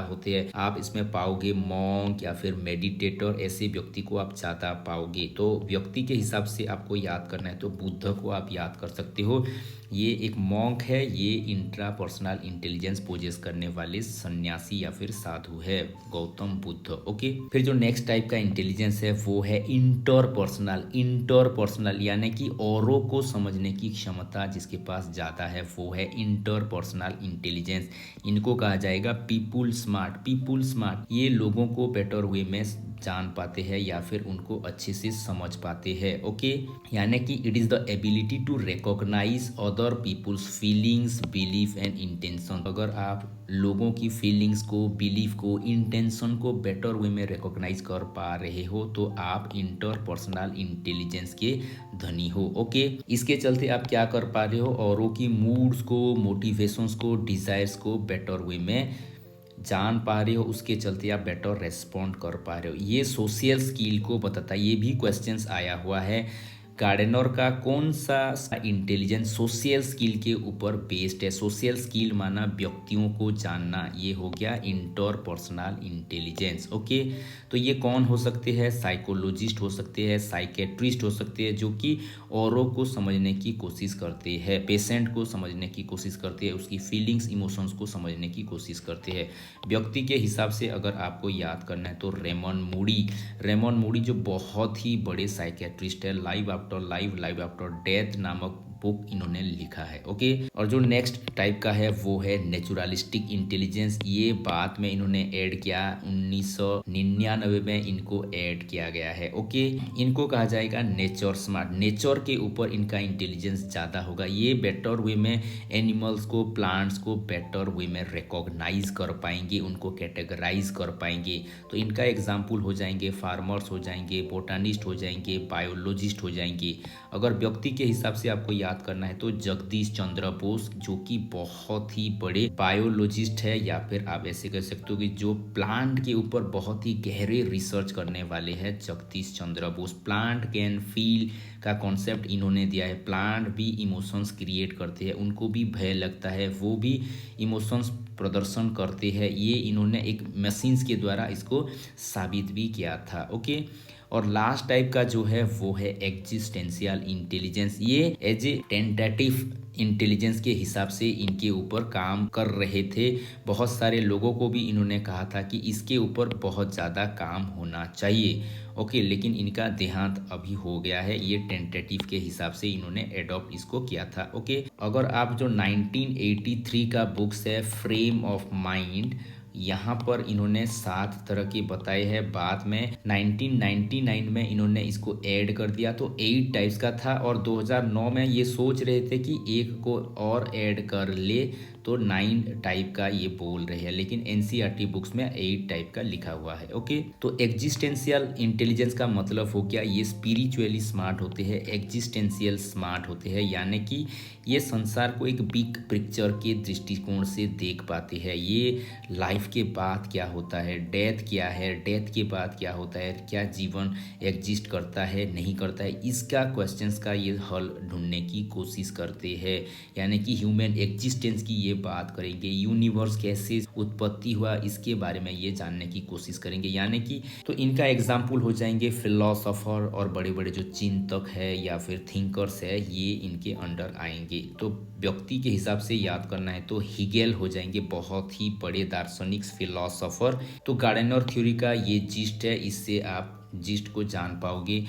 होते हैं, आप इसमें पाओगे मॉन्क या फिर मेडिटेटर, ऐसे व्यक्ति को आप ज़्यादा पाओगे। तो व्यक्ति के हिसाब से आपको याद करना है तो बुद्ध को आप याद कर सकते हो, ये एक मॉन्क है, ये इंट्रापर्सनल इंटेलिजेंस पोजेस करने वाले सन्यासी या फिर साधु है, गौतम बुद्ध। ओके, फिर जो नेक्स्ट टाइप का इंटेलिजेंस है वो है इंटरपर्सनल यानी कि औरों को समझने की क्षमता जिसके पास ज़्यादा है वो है इंटरपर्सनल इंटेलिजेंस। इनको कहा जाएगा पीपुल स्मार्ट। ये लोगों को बेटर वे में जान पाते हैं या फिर उनको अच्छे से समझ पाते हैं। ओके, यानी कि it is the ability to recognise other people's feelings, belief and intention. अगर आप लोगों की फीलिंग्स को, बिलीफ को, इंटेंशन को बेटर वे में रिकॉग्नाइज कर पा रहे हो तो आप इंटरपर्सनल इंटेलिजेंस के धनी हो। ओके, इसके चलते आप क्या कर पा रहे हो, औरों की मूड्स को, मोटिवेशंस को, डिजायर्स को बेटर वे में जान पा रहे हो, उसके चलते आप बेटर रेस्पॉन्ड कर पा रहे हो। ये सोशल स्किल को बताता है, ये भी क्वेश्चंस आया हुआ है। गार्डनर का कौन सा इंटेलिजेंस सोशल स्किल के ऊपर बेस्ड है, सोशल स्किल माना व्यक्तियों को जानना, ये हो गया इंटरपर्सनल इंटेलिजेंस। ओके, तो ये कौन हो सकते हैं, साइकोलॉजिस्ट हो सकते हैं, साइकेट्रिस्ट हो सकते हैं, जो कि औरों को समझने की कोशिश करते हैं, पेशेंट को समझने की कोशिश करते हैं, उसकी फीलिंग्स, इमोशंस को समझने की कोशिश करते हैं। व्यक्ति के हिसाब से अगर आपको याद करना है तो रेमंड मूडी जो बहुत ही बड़े साइकेट्रिस्ट है, लाइव आफ्टर डेथ नामक बुक इन्होंने लिखा है। ओके, और जो नेक्स्ट टाइप का है वो है नेचुरलिस्टिक इंटेलिजेंस। ये बात में इन्होंने ऐड किया 1999 में इनको ऐड किया गया है। ओके, इनको कहा जाएगा नेचर स्मार्ट। नेचर के ऊपर इनका इंटेलिजेंस ज़्यादा होगा। ये बेटर वे में एनिमल्स को, प्लांट्स को बेटर वे में रिकॉग्नाइज कर पाएंगे, उनको कैटेगराइज कर पाएंगे। तो इनका एग्जाम्पल हो जाएंगे फार्मर्स, हो जाएंगे बोटानिस्ट, हो जाएंगे बायोलॉजिस्ट, हो जाएंगे। अगर व्यक्ति के हिसाब से आपको याद करना है तो जगदीश चंद्र बोस, जो कि बहुत ही बड़े बायोलॉजिस्ट है, या फिर आप ऐसे कह सकते हो कि जो प्लांट के ऊपर बहुत ही गहरे रिसर्च करने वाले हैं, Jagdish Chandra Bose. Plant can feel का कॉन्सेप्ट इन्होंने दिया है। प्लांट भी इमोशंस क्रिएट करते हैं, उनको भी भय लगता है, वो भी इमोशंस प्रदर्शन करते हैं। ये इन्होंने एक मशीन्स के द्वारा इसको साबित भी किया था। ओके, और लास्ट टाइप का जो है वो है एग्जिस्टेंशियल इंटेलिजेंस। ये एज ए टेंटेटिव इंटेलिजेंस के हिसाब से इनके ऊपर काम कर रहे थे। बहुत सारे लोगों को भी इन्होंने कहा था कि इसके ऊपर बहुत ज़्यादा काम होना चाहिए। ओके, लेकिन इनका देहांत अभी हो गया है। ये टेंटेटिव के हिसाब से इन्होंने एडॉप्ट इसको किया था। ओके, अगर आप जो 1983 का बुक्स है फ्रेम ऑफ माइंड, यहाँ पर इन्होंने 7 तरह के बताए हैं। बाद में 1999 में इन्होंने इसको ऐड कर दिया तो 8 टाइप्स का था, और 2009 में ये सोच रहे थे कि एक को और ऐड कर ले तो 9 टाइप का ये बोल रहे हैं, लेकिन एनसीईआरटी बुक्स में 8 टाइप का लिखा हुआ है। ओके, तो एग्जिस्टेंशियल इंटेलिजेंस का मतलब हो गया ये स्पिरिचुअली स्मार्ट होते हैं, एग्जिस्टेंशियल स्मार्ट होते हैं, यानी कि ये संसार को एक बिग पिक्चर के दृष्टिकोण से देख पाते हैं। ये लाइफ के बाद क्या होता है, डेथ क्या है, डेथ के बाद क्या होता है, क्या जीवन एग्जिस्ट करता है नहीं करता है, इसका क्वेश्चंस का ये हल ढूंढने की कोशिश करते हैं। यानी कि ह्यूमन एग्जिस्टेंस की ये बात करेंगे, यूनिवर्स कैसे उत्पत्ति हुआ इसके बारे में ये जानने की कोशिश करेंगे। यानी कि तो इनका एग्जाम्पल हो जाएंगे फिलोसोफर और बड़े बड़े जो चिंतक है या फिर थिंकर्स है, ये इनके अंडर आएंगे। तो व्यक्ति के हिसाब से याद करना है तो हिगेल हो जाएंगे, बहुत ही बड़े दार्शनिक फिलोसोफर। तो गार्डनर थ्योरी का ये जिस्ट है, इससे आप जिस्ट को जान पाओगे।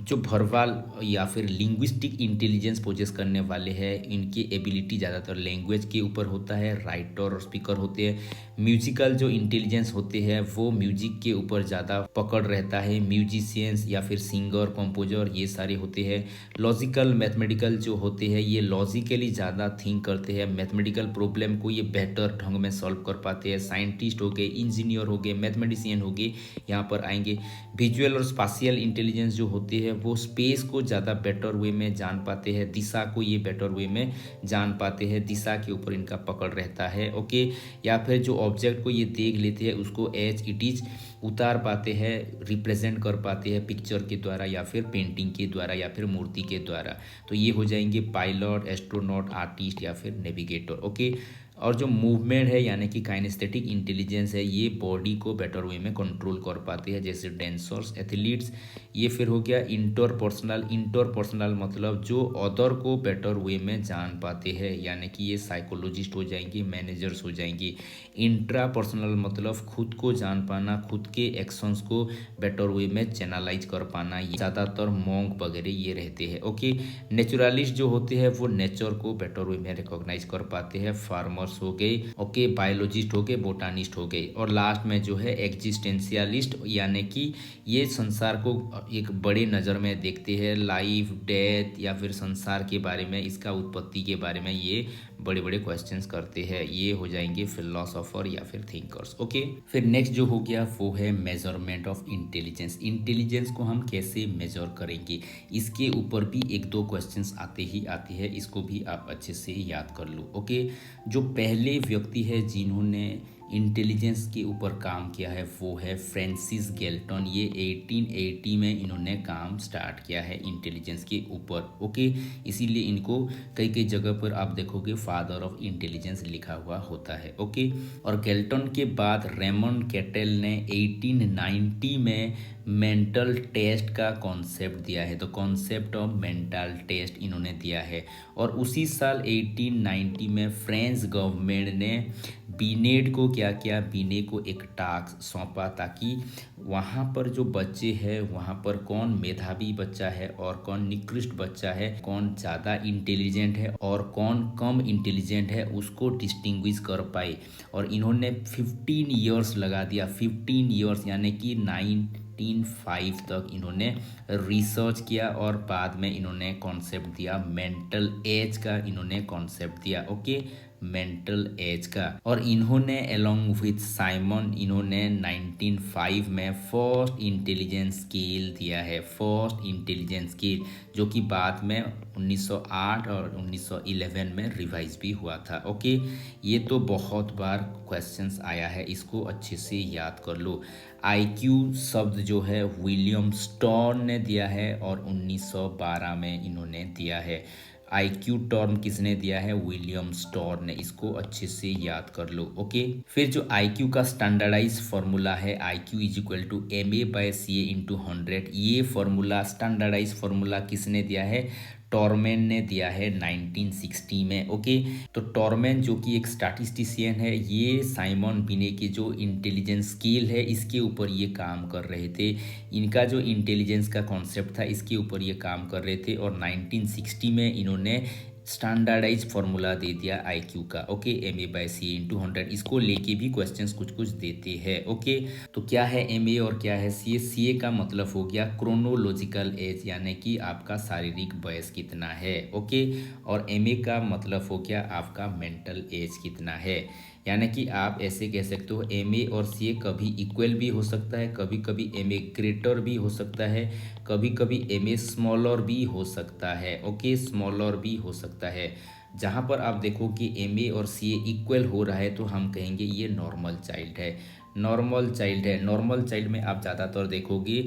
जो भरवाल या फिर लिंग्विस्टिक इंटेलिजेंस पोजेस करने वाले हैं, इनकी एबिलिटी ज़्यादातर लैंग्वेज के ऊपर होता है, राइटर और स्पीकर होते हैं। म्यूजिकल जो इंटेलिजेंस होते हैं वो म्यूजिक के ऊपर ज़्यादा पकड़ रहता है, म्यूजिशियंस या फिर सिंगर, कंपोजर, ये सारे होते हैं। लॉजिकल मैथमेटिकल जो होते हैं ये लॉजिकली ज़्यादा थिंक करते हैं, मैथमेटिकल प्रॉब्लम को ये बेहतर ढंग में सॉल्व कर पाते हैं। साइंटिस्ट हो गए, इंजीनियर हो गए, मैथमेटिशियन हो गए, यहाँ पर आएंगे। विजुअल और स्पाशियल इंटेलिजेंस जो होती है वो स्पेस को ज़्यादा बेटर वे में जान पाते हैं, दिशा को ये बेटर वे में जान पाते हैं, दिशा के ऊपर इनका पकड़ रहता है। ओके, या फिर जो ऑब्जेक्ट को ये देख लेते हैं उसको एज इट इज उतार पाते हैं, रिप्रेजेंट कर पाते हैं पिक्चर के द्वारा या फिर पेंटिंग के द्वारा या फिर मूर्ति के द्वारा। तो ये हो जाएंगे पायलट, एस्ट्रोनॉट, आर्टिस्ट या फिर नेविगेटर। ओके, और जो मूवमेंट है यानी कि काइनेस्थेटिक इंटेलिजेंस है, ये बॉडी को बेटर वे में कंट्रोल कर पाते हैं, जैसे डांसर्स, एथलीट्स। ये फिर हो गया इंटरपर्सनल। इंटरपर्सनल मतलब जो अदर को बेटर वे में जान पाते हैं, यानी कि ये साइकोलॉजिस्ट हो जाएंगे, मैनेजर्स हो जाएंगे। इंट्रापर्सनल मतलब खुद को जान पाना, खुद के एक्शंस को बेटर वे में चैनलाइज कर पाना, ये ज़्यादातर मॉन्क वगैरह ये रहते हैं। ओके, नेचुरलिस्ट जो होते हैं वो नेचर को बेटर वे में रिकॉग्नाइज कर पाते हैं, फार्मर्स हो गए, ओके, बायोलॉजिस्ट हो गए, बोटानिस्ट हो गए। और लास्ट में जो है एग्जिस्टेंशियलिस्ट, यानी कि ये संसार को एक बड़े नज़र में देखते हैं, लाइफ, डेथ या फिर संसार के बारे में, इसका उत्पत्ति के बारे में ये बड़े बड़े क्वेश्चंस करते हैं। ये हो जाएंगे फिलोसोफर या फिर थिंकर्स। ओके, फिर नेक्स्ट जो हो गया वो है मेजरमेंट ऑफ इंटेलिजेंस। इंटेलिजेंस को हम कैसे मेजर करेंगे, इसके ऊपर भी 1-2 क्वेश्चंस आते ही आते हैं, इसको भी आप अच्छे से याद कर लो। ओके, जो पहले व्यक्ति है जिन्होंने इंटेलिजेंस के ऊपर काम किया है वो है फ्रांसिस गैल्टन। ये 1880 में इन्होंने काम स्टार्ट किया है इंटेलिजेंस के ऊपर। ओके, इसीलिए इनको कई कई जगह पर आप देखोगे फादर ऑफ इंटेलिजेंस लिखा हुआ होता है। ओके, और गैल्टन के बाद रेमंड कैटल ने 1890 में मेंटल टेस्ट का कॉन्सेप्ट दिया है, तो कॉन्सेप्ट ऑफ मेंटल टेस्ट इन्होंने दिया है। और उसी साल 1890 में फ्रेंच गवर्नमेंट ने बीनेट को क्या किया, बीने को एक टास्क सौंपा ताकि वहाँ पर जो बच्चे हैं वहाँ पर कौन मेधावी बच्चा है और कौन निकृष्ट बच्चा है, कौन ज़्यादा इंटेलिजेंट है और कौन कम इंटेलिजेंट है, उसको डिस्टिंग्विश कर पाए। और इन्होंने 15 ईयर्स लगा दिया, 15 ईयर्स यानी कि 1905 तक इन्होंने रिसर्च किया और बाद में इन्होंने कॉन्सेप्ट दिया मेंटल एज का, इन्होंने कॉन्सेप्ट दिया ओके, मेंटल एज का। और इन्होंने अलोंग विथ साइमन इन्होंने 1905 में फर्स्ट इंटेलिजेंस स्केल दिया है, फर्स्ट इंटेलिजेंस स्केल, जो कि बाद में 1908 और 1911 में रिवाइज भी हुआ था ओके। ये तो बहुत बार क्वेश्चंस आया है, इसको अच्छे से याद कर लो। आईक्यू शब्द जो है विलियम स्टोर्न ने दिया है और 1912 में इन्होंने दिया है। आईक्यू टर्म किसने दिया है, विलियम स्टोर्न ने, इसको अच्छे से याद कर लो ओके। फिर जो आईक्यू का स्टैंडर्डाइज फार्मूला है, IQ is equal to MA/CA into 100, ये फार्मूला स्टैंडर्डाइज फार्मूला किसने दिया है, टॉरमैन ने दिया है 1960 में ओके। तो टॉरमैन जो कि एक स्टैटिस्टिशियन है, ये साइमन बिने की जो इंटेलिजेंस स्केल है इसके ऊपर ये काम कर रहे थे, इनका जो इंटेलिजेंस का कॉन्सेप्ट था इसके ऊपर ये काम कर रहे थे। और 1960 में इन्होंने स्टैंडर्डाइज फार्मूला दे दिया आईक्यू का ओके, MA/CA इंटू 100, इसको लेके भी क्वेश्चंस कुछ कुछ देते हैं ओके। तो क्या है MA और क्या है CA, CA का मतलब हो गया क्रोनोलॉजिकल एज यानी कि आपका शारीरिक वयस कितना है ओके। और MA का मतलब हो गया आपका मेंटल एज कितना है, यानी कि आप ऐसे कह सकते हो MA और CA कभी इक्वल भी हो सकता है, कभी कभी MA ग्रेटर भी हो सकता है, कभी कभी MA स्मॉलर भी हो सकता है ओके, स्मॉलर भी हो सकता है। जहाँ पर आप देखो कि MA और CA इक्वल हो रहा है तो हम कहेंगे ये नॉर्मल चाइल्ड है, नॉर्मल चाइल्ड है। नॉर्मल चाइल्ड में आप ज़्यादातर देखोगे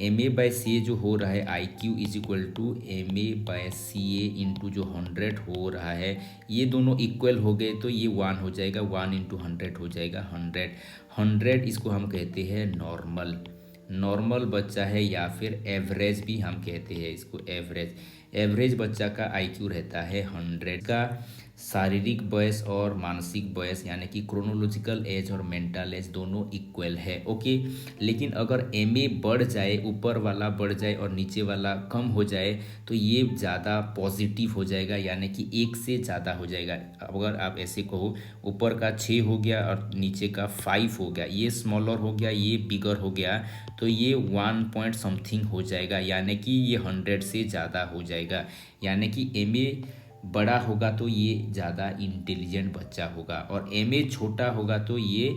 MA/CA जो हो रहा है, IQ is equal to MA/CA into जो 100 हो रहा है, ये दोनों इक्वल हो गए तो ये 1 हो जाएगा, 1 इंटू 100 हो जाएगा 100, 100 इसको हम कहते हैं नॉर्मल, नॉर्मल बच्चा है या फिर एवरेज भी हम कहते हैं इसको, एवरेज, एवरेज बच्चा का IQ रहता है 100 का। शारीरिक वयस और मानसिक वयस यानी कि क्रोनोलॉजिकल एज और मेंटल एज दोनों इक्वल है ओके। लेकिन अगर MA बढ़ जाए, ऊपर वाला बढ़ जाए और नीचे वाला कम हो जाए तो ये ज़्यादा पॉजिटिव हो जाएगा, यानी कि 1 से ज़्यादा हो जाएगा। अगर आप ऐसे कहो ऊपर का 6 हो गया और नीचे का 5 हो गया, ये स्मॉलर हो गया, ये बिगर हो गया, तो ये 1 पॉइंट समथिंग हो जाएगा, यानी कि ये 100 से ज़्यादा हो जाएगा। यानी कि MA बड़ा होगा तो ये ज़्यादा इंटेलिजेंट बच्चा होगा और MA छोटा होगा तो ये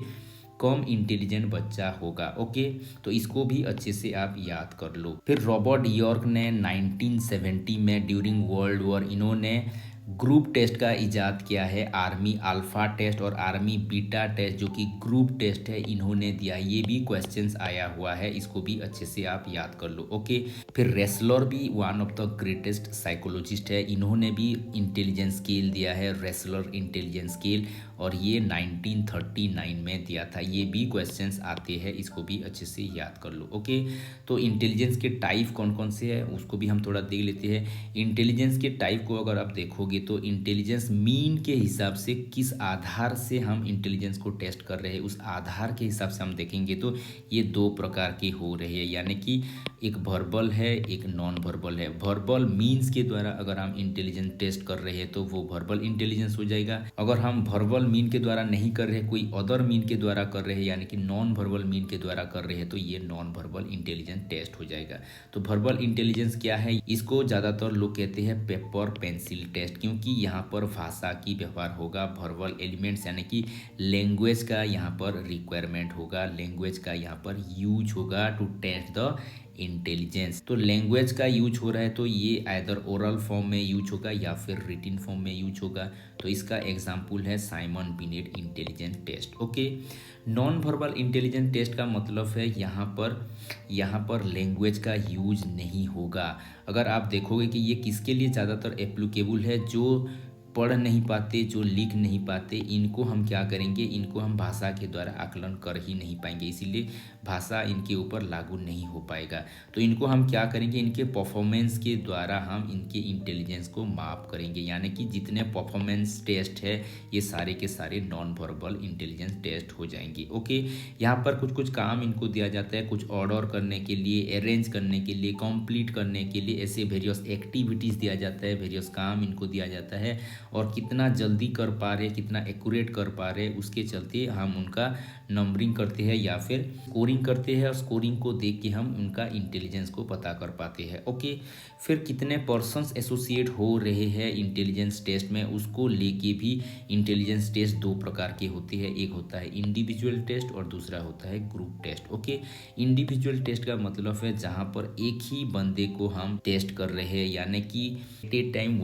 कम इंटेलिजेंट बच्चा होगा ओके। तो इसको भी अच्छे से आप याद कर लो। फिर रॉबर्ट यॉर्क ने 1970 में ड्यूरिंग वर्ल्ड वॉर इन्होंने ग्रुप टेस्ट का इजाद किया है, आर्मी अल्फा टेस्ट और आर्मी बीटा टेस्ट जो कि ग्रुप टेस्ट है इन्होंने दिया, ये भी क्वेश्चंस आया हुआ है, इसको भी अच्छे से आप याद कर लो ओके। फिर रेसलर भी one of the greatest psychologist है, इन्होंने भी इंटेलिजेंस स्केल दिया है, रेसलर इंटेलिजेंस स्केल, और ये 1939 में दिया था। ये भी क्वेश्चंस आते हैं, इसको भी अच्छे से याद कर लो ओके। तो इंटेलिजेंस के टाइप कौन कौन से हैं उसको भी हम थोड़ा देख लेते हैं। इंटेलिजेंस के टाइप को अगर आप देखोगे तो इंटेलिजेंस मीन के हिसाब से किस आधार से हम इंटेलिजेंस को टेस्ट कर रहे हैं उस आधार के हिसाब से हम देखेंगे तो ये 2 प्रकार के हो रहे हैं, यानी कि एक वर्बल है, एक नॉन वर्बल है। वर्बल मीन्स के द्वारा अगर हम इंटेलिजेंस टेस्ट कर रहे हैं तो वो वर्बल इंटेलिजेंस हो जाएगा। अगर हम वर्बल मीन के द्वारा नहीं कर रहे, कोई अदर मीन के द्वारा कर रहे हैं यानी कि नॉन वर्बल मीन के द्वारा कर रहे हैं तो ये नॉन वर्बल इंटेलिजेंस टेस्ट हो जाएगा। तो वर्बल इंटेलिजेंस क्या है, इसको ज़्यादातर लोग कहते हैं पेपर पेंसिल टेस्ट, क्योंकि यहाँ पर भाषा की व्यवहार होगा, वर्बल एलिमेंट्स यानी कि लैंग्वेज का यहाँ पर रिक्वायरमेंट होगा, लैंग्वेज का यहाँ पर यूज होगा टू टेस्ट द इंटेलिजेंस। तो लैंग्वेज का यूज हो रहा है तो ये आइदर ओरल फॉर्म में यूज होगा या फिर रिटिन फॉर्म में यूज होगा। तो इसका एग्जाम्पल है Simon Binet intelligence test okay. Non verbal intelligence test का मतलब है यहाँ पर लैंग्वेज का यूज नहीं होगा। अगर आप देखोगे कि ये किसके लिए ज़्यादातर एप्लीकेबल है, जो पढ़ नहीं पाते, जो लिख नहीं पाते, इनको हम क्या करेंगे, इनको हम भाषा के द्वारा आकलन कर ही नहीं पाएंगे, इसीलिए भाषा इनके ऊपर लागू नहीं हो पाएगा। तो इनको हम क्या करेंगे, इनके परफॉर्मेंस के द्वारा हम इनके इंटेलिजेंस को माप करेंगे, यानी कि जितने परफॉर्मेंस टेस्ट है ये सारे के सारे नॉन वर्बल इंटेलिजेंस टेस्ट हो जाएंगे। ओके, यहाँ पर कुछ कुछ काम इनको दिया जाता है, कुछ ऑर्डर करने के लिए, अरेंज करने के लिए, कंप्लीट करने के लिए, ऐसे वेरियस एक्टिविटीज़ दिया जाता है, वेरियस काम इनको दिया जाता है, और कितना जल्दी कर पा रहे, कितना एक्यूरेट कर पा रहे, उसके चलते हम उनका नंबरिंग करते हैं या फिर स्कोरिंग करते हैं, और स्कोरिंग को देख के हम उनका इंटेलिजेंस को पता कर पाते हैं। ओके, फिर कितने पर्सन्स एसोसिएट हो रहे हैं इंटेलिजेंस टेस्ट में, उसको लेके भी इंटेलिजेंस टेस्ट दो प्रकार के होते हैं, एक होता है इंडिविजुअल टेस्ट और दूसरा होता है group test. Okay, individual test का मतलब है जहाँ पर एक ही बंदे को हम टेस्ट कर रहे हैं, यानी कि at a time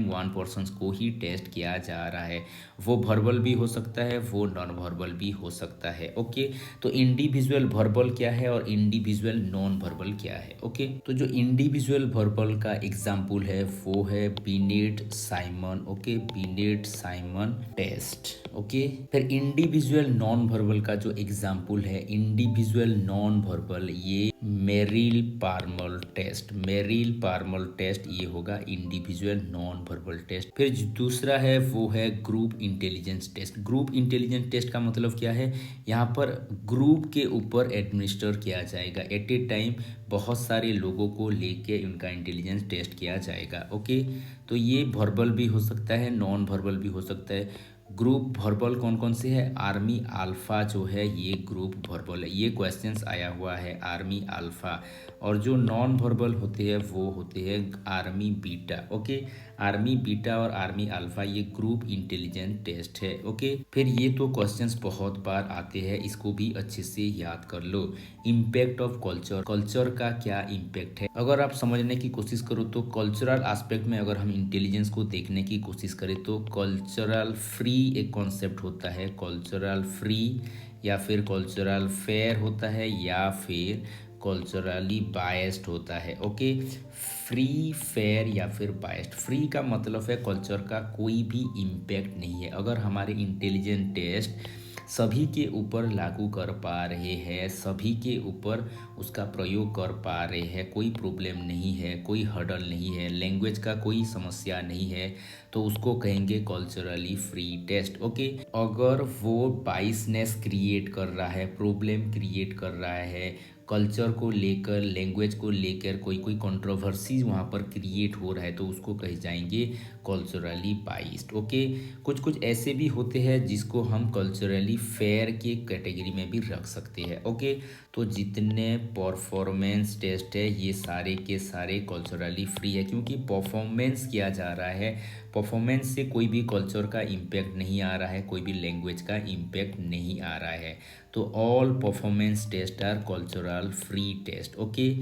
one persons को ही टेस्ट किया जा रहा है। वो वर्बल भी हो सकता है, वो नॉन वर्बल भी हो सकता है। ओके, तो इंडिविजुअल वर्बल क्या है और इंडिविजुअल नॉन वर्बल क्या है। ओके, तो जो इंडिविजुअल वर्बल का एग्जाम्पल है वो है Binet Simon. Okay, Binet Simon test. Okay, फिर इंडिविजुअल नॉन वर्बल का जो एग्जाम्पल है, इंडिविजुअल नॉन वर्बल, ये Merrill Palmer test. Merrill Palmer test ये होगा इंडिविजुअल नॉन वर्बल टेस्ट। फिर दूसरा है वो है group intelligence test. Group intelligence test का मतलब क्या है, यहाँ पर ग्रुप के ऊपर एडमिनिस्टर किया जाएगा, एट ए टाइम बहुत सारे लोगों को लेके उनका इंटेलिजेंस टेस्ट किया जाएगा। ओके, तो ये वर्बल भी हो सकता है, नॉन वर्बल भी हो सकता है। ग्रुप वर्बल कौन कौन से है, आर्मी अल्फा जो है ये ग्रुप वर्बल है, ये क्वेश्चंस आया हुआ है आर्मी अल्फा। और जो नॉन वर्बल होते हैं वो होते हैं army beta. Okay, army beta और आर्मी अल्फा ये ग्रुप इंटेलिजेंस टेस्ट है। ओके, फिर ये तो क्वेश्चंस बहुत बार आते हैं, इसको भी अच्छे से याद कर लो। इम्पैक्ट ऑफ कल्चर, कल्चर का क्या इम्पैक्ट है, अगर आप समझने की कोशिश करो तो कल्चरल एस्पेक्ट में अगर हम इंटेलिजेंस को देखने की कोशिश करें तो कल्चरल फ्री एक कॉन्सेप्ट होता है, कल्चरल फ्री, या फिर कल्चरल फेयर होता है, या फिर कल्चरली बायस्ड होता है। ओके, फ्री, फेयर या फिर बायस्ड। फ्री का मतलब है कल्चर का कोई भी इम्पैक्ट नहीं है, अगर हमारे इंटेलिजेंट टेस्ट सभी के ऊपर लागू कर पा रहे हैं, सभी के ऊपर उसका प्रयोग कर पा रहे हैं, कोई प्रॉब्लम नहीं है, कोई हर्डल नहीं है, लैंग्वेज का कोई समस्या नहीं है, तो उसको कहेंगे कल्चरली फ्री टेस्ट। ओके, अगर वो बाइसनेस क्रिएट कर रहा है, प्रॉब्लम क्रिएट कर रहा है, कल्चर को लेकर, लैंग्वेज को लेकर कोई कोई कंट्रोवर्सी वहाँ पर क्रिएट हो रहा है, तो उसको कहे जाएंगे कल्चरली बाइस्ड। ओके, कुछ कुछ ऐसे भी होते हैं जिसको हम कल्चरली फेयर के कैटेगरी में भी रख सकते हैं। ओके, तो जितने परफॉर्मेंस टेस्ट है ये सारे के सारे कल्चरली फ्री है, क्योंकि परफॉर्मेंस किया जा रहा है, परफॉर्मेंस से कोई भी कल्चर का इम्पैक्ट नहीं आ रहा है, कोई भी लैंग्वेज का इम्पैक्ट नहीं आ रहा है। तो all performance test are cultural free test. Okay,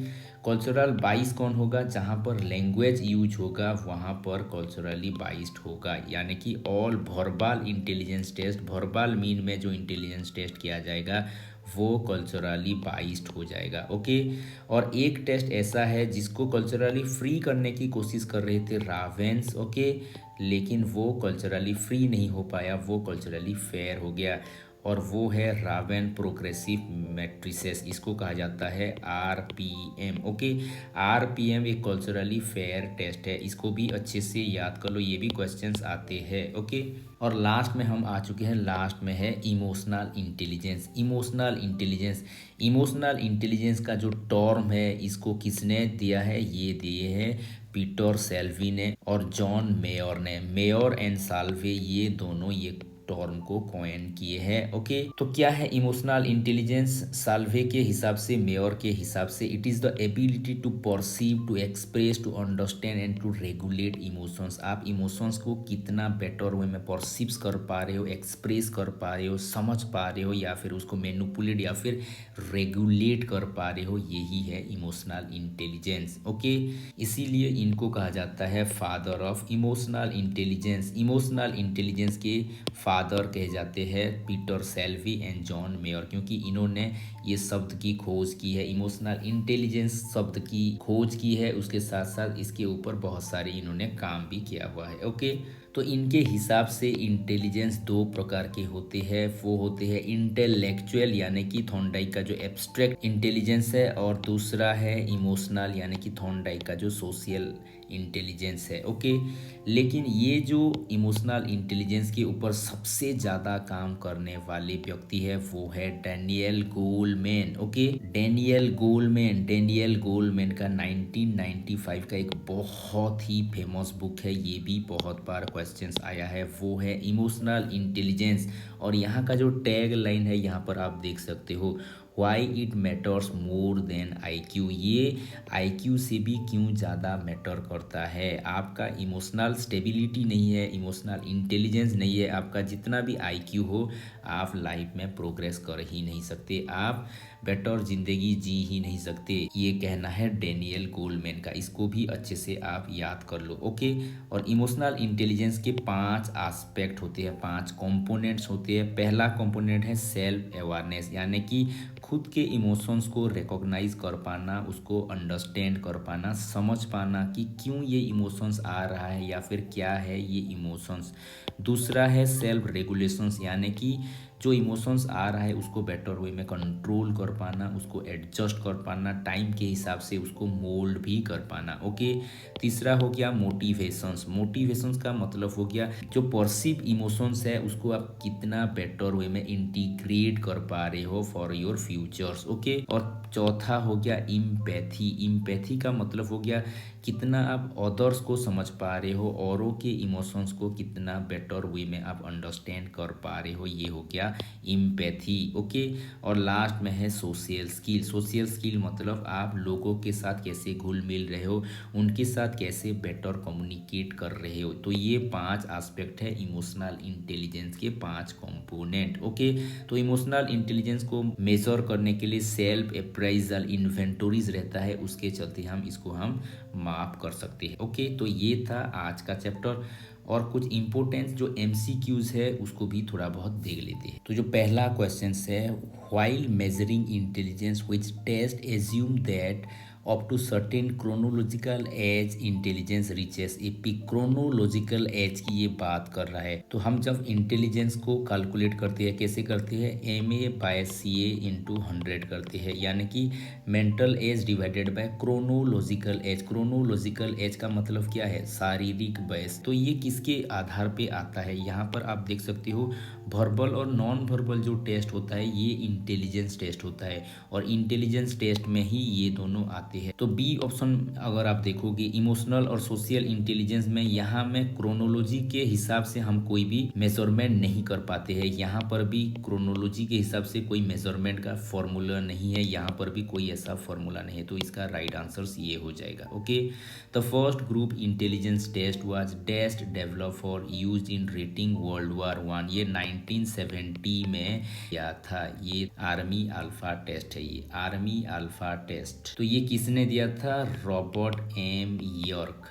cultural bias कौन होगा, जहाँ पर लैंग्वेज यूज होगा वहाँ पर कल्चरली बाइस्ड होगा, यानी कि all verbal intelligence test, verbal mean में जो इंटेलिजेंस टेस्ट किया जाएगा वो कल्चरली बाइस्ड हो जाएगा। ओके, और एक टेस्ट ऐसा है जिसको कल्चरली फ्री करने की कोशिश कर रहे थे रावेंस। ओके, लेकिन वो कल्चरली फ्री नहीं हो पाया, वो कल्चरली फेयर हो गया, और वो है रावेन प्रोग्रेसिव मैट्रिसेस, इसको कहा जाता है आरपीएम। ओके, आरपीएम एक कल्चरली फेयर टेस्ट है, इसको भी अच्छे से याद कर लो, ये भी क्वेश्चंस आते हैं। ओके, और लास्ट में हम आ चुके हैं, लास्ट में है emotional intelligence. Emotional intelligence, emotional intelligence का जो टर्म है इसको किसने दिया है, ये दिए हैं पीटर सेल्वी ने और जॉन मेयर ने। मेयर एंड साल्वे ये दोनों ये टर्म को कॉइन किए हैं। ओके, तो क्या है इमोशनल इंटेलिजेंस, साल्वे के हिसाब से, मेयर के हिसाब से, it is the ability to perceive, to express, to understand and to regulate emotions. आप इमोशंस को कितना बेटर वे में परसीव कर पा रहे हो, एक्सप्रेस कर पा रहे हो, समझ पा रहे हो, या फिर उसको मैनिपुलेट या फिर रेगुलेट कर पा रहे हो, यही है इमोशनल इंटेलिजेंस। ओके, इसीलिए इनको कहा जाता है father of emotional intelligence. Emotional intelligence के फादर कहे जाते हैं Peter Salovey and John Mayer, क्योंकि इन्होंने ये शब्द की खोज की है, इमोशनल इंटेलिजेंस शब्द की खोज की है, उसके साथ साथ इसके ऊपर बहुत सारे इन्होंने काम भी किया हुआ है। ओके, तो इनके हिसाब से इंटेलिजेंस दो प्रकार के होते हैं। वो होते हैं इंटेलेक्चुअल यानी कि थॉर्नडाइक का जो एब्स्ट्रैक्ट इंटेलिजेंस है, और दूसरा है इमोशनल यानी कि थॉर्नडाइक का जो सोशल इंटेलिजेंस है। ओके, लेकिन ये जो इमोशनल इंटेलिजेंस के ऊपर सबसे ज़्यादा काम करने वाले व्यक्ति है वो है Daniel Goleman. Okay, Daniel Goleman का 1995 का एक बहुत ही फेमस बुक है, ये भी बहुत बार क्वेश्चंस आया है, वो है इमोशनल इंटेलिजेंस। और यहाँ का जो टैग लाइन है यहाँ पर आप देख सकते हो, why it matters more than IQ। ये IQ से भी क्यों ज़्यादा मैटर करता है। आपका इमोशनल स्टेबिलिटी नहीं है, इमोशनल इंटेलिजेंस नहीं है, आपका जितना भी IQ हो, आप लाइफ में प्रोग्रेस कर ही नहीं सकते, आप बेटर ज़िंदगी जी ही नहीं सकते। ये कहना है डैनियल गोलमैन का, इसको भी अच्छे से आप याद कर लो। ओके, और इमोशनल इंटेलिजेंस के 5 एस्पेक्ट होते हैं, 5 कंपोनेंट्स होते हैं। पहला कंपोनेंट है सेल्फ अवेयरनेस, यानी कि खुद के इमोशंस को रिकॉग्नाइज कर पाना, उसको अंडरस्टैंड कर पाना, समझ पाना कि क्यों ये इमोशंस आ रहा है या फिर क्या है ये इमोशंस। दूसरा है सेल्फ रेगुलेशंस, यानी कि जो इमोशंस आ रहा है उसको बेटर वे में कंट्रोल कर पाना, उसको एडजस्ट कर पाना, टाइम के हिसाब से उसको मोल्ड भी कर पाना। ओके, तीसरा हो गया मोटिवेशंस का मतलब हो गया जो परसीव इमोशंस है उसको आप कितना बेटर वे में इंटीग्रेट कर पा रहे हो फॉर योर फ्यूचर्स। ओके, और चौथा हो गया इम्पैथी का मतलब हो गया कितना आप अदर्स को समझ पा रहे हो, औरों के इमोशंस को कितना बेटर वे में आप अंडरस्टैंड कर पा रहे हो, ये हो गया इम्पैथी। ओके, और लास्ट में है सोशल स्किल मतलब आप लोगों के साथ कैसे घुल मिल रहे हो, उनके साथ कैसे बेटर कम्युनिकेट कर रहे हो। तो ये 5 एस्पेक्ट है इमोशनल इंटेलिजेंस के, 5 कंपोनेंट। ओके, तो इमोशनल इंटेलिजेंस को मेजर करने के लिए सेल्फ अप्राइजल इन्वेंटोरीज रहता है, उसके चलते हम माप कर सकते हैं। ओके, तो ये था आज का चैप्टर, और कुछ इंपॉर्टेंस जो MCQs है उसको भी थोड़ा बहुत देख लेते हैं। तो जो पहला क्वेश्चन है, while measuring intelligence which test assume that up to certain chronological age intelligence reaches a peak. Chronological age की ये बात कर रहा है, तो हम जब इंटेलिजेंस को कैलकुलेट करते हैं कैसे करते हैं, MA/CA × 100 करते हैं, यानी कि mental as divided by chronological age. Chronological age का मतलब क्या है, शारीरिक वयस। तो ये किसके आधार पे आता है, यहाँ पर आप देख सकते हो वर्बल और नॉन वर्बल जो टेस्ट होता है ये इंटेलिजेंस टेस्ट होता है, और इंटेलिजेंस टेस्ट में ही ये दोनों आते हैं। तो बी ऑप्शन अगर आप देखोगे इमोशनल और सोशल इंटेलिजेंस में, यहाँ में क्रोनोलॉजी के हिसाब से हम कोई भी मेजरमेंट नहीं कर पाते हैं, यहाँ पर भी क्रोनोलॉजी के हिसाब से कोई मेजरमेंट का फॉर्मूला नहीं है, यहाँ पर भी कोई ऐसा फॉर्मूला नहीं है, तो इसका राइट आंसर ये हो जाएगा। Okay, the first group intelligence test was test develop for use in rating world war 1। ये 1970 में किया था, ये आर्मी अल्फा टेस्ट है, ये आर्मी अल्फा टेस्ट। तो ये किसने दिया था, Robert M. York.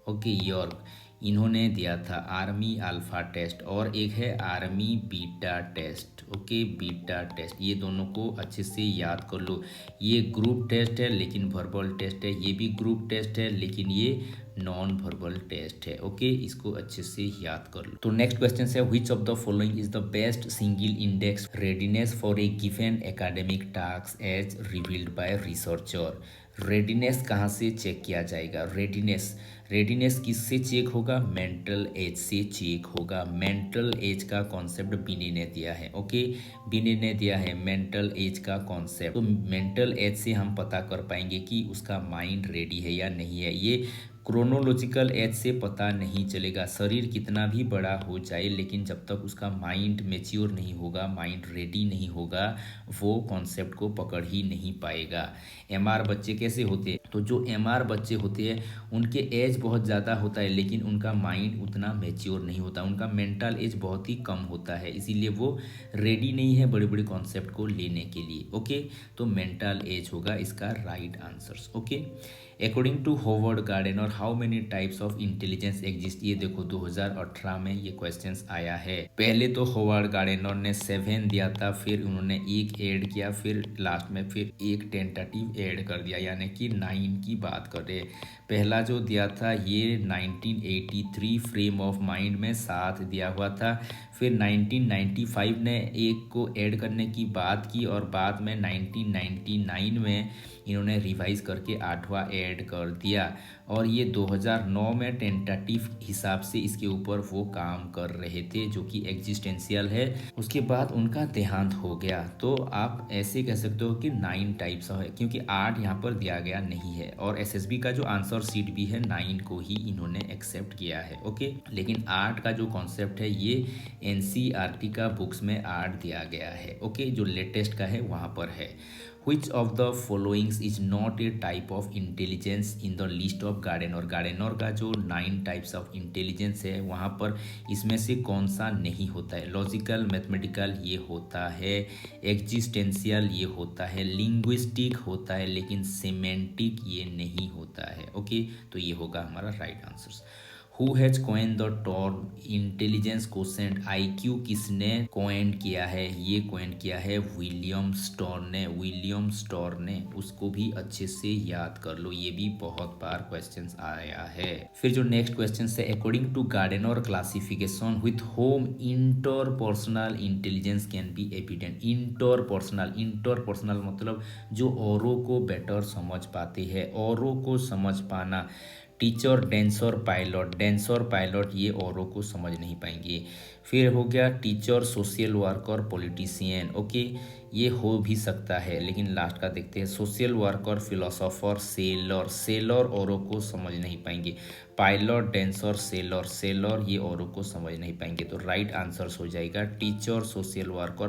Okay, York, इन्होंने दिया था आर्मी अल्फा टेस्ट। और एक है army beta test. Okay, beta test, ये दोनों को अच्छे से याद कर लो। ये ग्रुप टेस्ट है लेकिन वर्बल टेस्ट है, ये भी ग्रुप टेस्ट है लेकिन ये नॉन वर्बल टेस्ट है। ओके, इसको अच्छे से याद कर लो। तो नेक्स्ट क्वेश्चन है, which of the following is the best single index readiness for a given academic task as revealed by researcher. Readiness कहाँ से चेक किया जाएगा, रेडीनेस किससे चेक होगा, मेंटल एज से चेक होगा। मेंटल एज का कॉन्सेप्ट बिनी ने दिया है। ओके, बिनी ने दिया है मेंटल एज का कॉन्सेप्ट। तो मेंटल एज से हम पता कर पाएंगे कि उसका माइंड रेडी है या नहीं है। ये क्रोनोलॉजिकल एज से पता नहीं चलेगा, शरीर कितना भी बड़ा हो जाए लेकिन जब तक उसका माइंड मेच्योर नहीं होगा, माइंड रेडी नहीं होगा, वो कॉन्सेप्ट को पकड़ ही नहीं पाएगा। MR बच्चे कैसे होते हैं, तो जो MR बच्चे होते हैं उनके एज बहुत ज़्यादा होता है लेकिन उनका माइंड उतना मेच्योर नहीं होता, उनका मेंटल एज बहुत ही कम होता है, इसीलिए वो रेडी नहीं है बड़े बड़े कॉन्सेप्ट को लेने के लिए। ओके, तो मेंटल एज होगा इसका right answers. Okay, according to Howard Gardner how many types of intelligence exist. ये देखो 2018 में ये क्वेश्चंस आया है। पहले तो होवर्ड गार्डनर ने 7 दिया था, फिर उन्होंने एक ऐड किया, फिर लास्ट में फिर एक टेंटेटिव ऐड कर दिया, यानी कि 9 की बात कर रहे हैं। पहला जो दिया था ये 1983 फ्रेम ऑफ माइंड में 7 दिया हुआ था। फिर 1995 ने एक को ऐड करने की बात की और बाद में 1999 में इन्होंने रिवाइज करके 8वां ऐड कर दिया। और ये 2009 में टेंटेटिव हिसाब से इसके ऊपर वो काम कर रहे थे जो कि एग्जिस्टेंशियल है। उसके बाद उनका देहांत हो गया। तो आप ऐसे कह सकते हो कि 9 टाइप्स है, क्योंकि 8 यहाँ पर दिया गया नहीं है। और एसएसबी का जो आंसर सीट भी है 9 को ही इन्होंने एक्सेप्ट किया है। ओके, लेकिन 8 का जो कॉन्सेप्ट है ये एनसीईआरटी का बुक्स में 8 दिया गया है। ओके, जो लेटेस्ट का है वहाँ पर है। Which of the followings is not a type of intelligence in the list of Gardner। Gardner का जो 9 टाइप्स ऑफ इंटेलिजेंस है वहाँ पर इसमें से कौन सा नहीं होता है। लॉजिकल, मैथमेटिकल ये होता है, एग्जिस्टेंशियल ये होता है, लिंग्विस्टिक होता है, लेकिन सिमेंटिक ये नहीं होता है। ओके, तो ये होगा हमारा right answer. Who has coin the term intelligence quotient. IQ किसने कॉइन किया है? ये कॉइन किया है विलियम स्टोर ने। विलियम स्टोर ने, उसको भी अच्छे से याद कर लो, ये भी बहुत बार क्वेश्चंस आया है। फिर जो नेक्स्ट क्वेश्चन है, according to Gardner classification with whom interpersonal intelligence can be evident. Interpersonal मतलब जो औरों को बेटर समझ पाते हैं, औरों को समझ पाना। टीचर, डेंसर, पायलट ये औरों को समझ नहीं पाएंगे। फिर हो गया teacher, social worker, politician. Okay, ये हो भी सकता है, लेकिन लास्ट का देखते हैं। सोशल वर्कर, फिलोसोफर, सेलर औरों को समझ नहीं पाएंगे। पायलट, डेंसर, सेलर ये औरों को समझ नहीं पाएंगे। तो राइट आंसर हो जाएगा टीचर, सोशल वर्कर,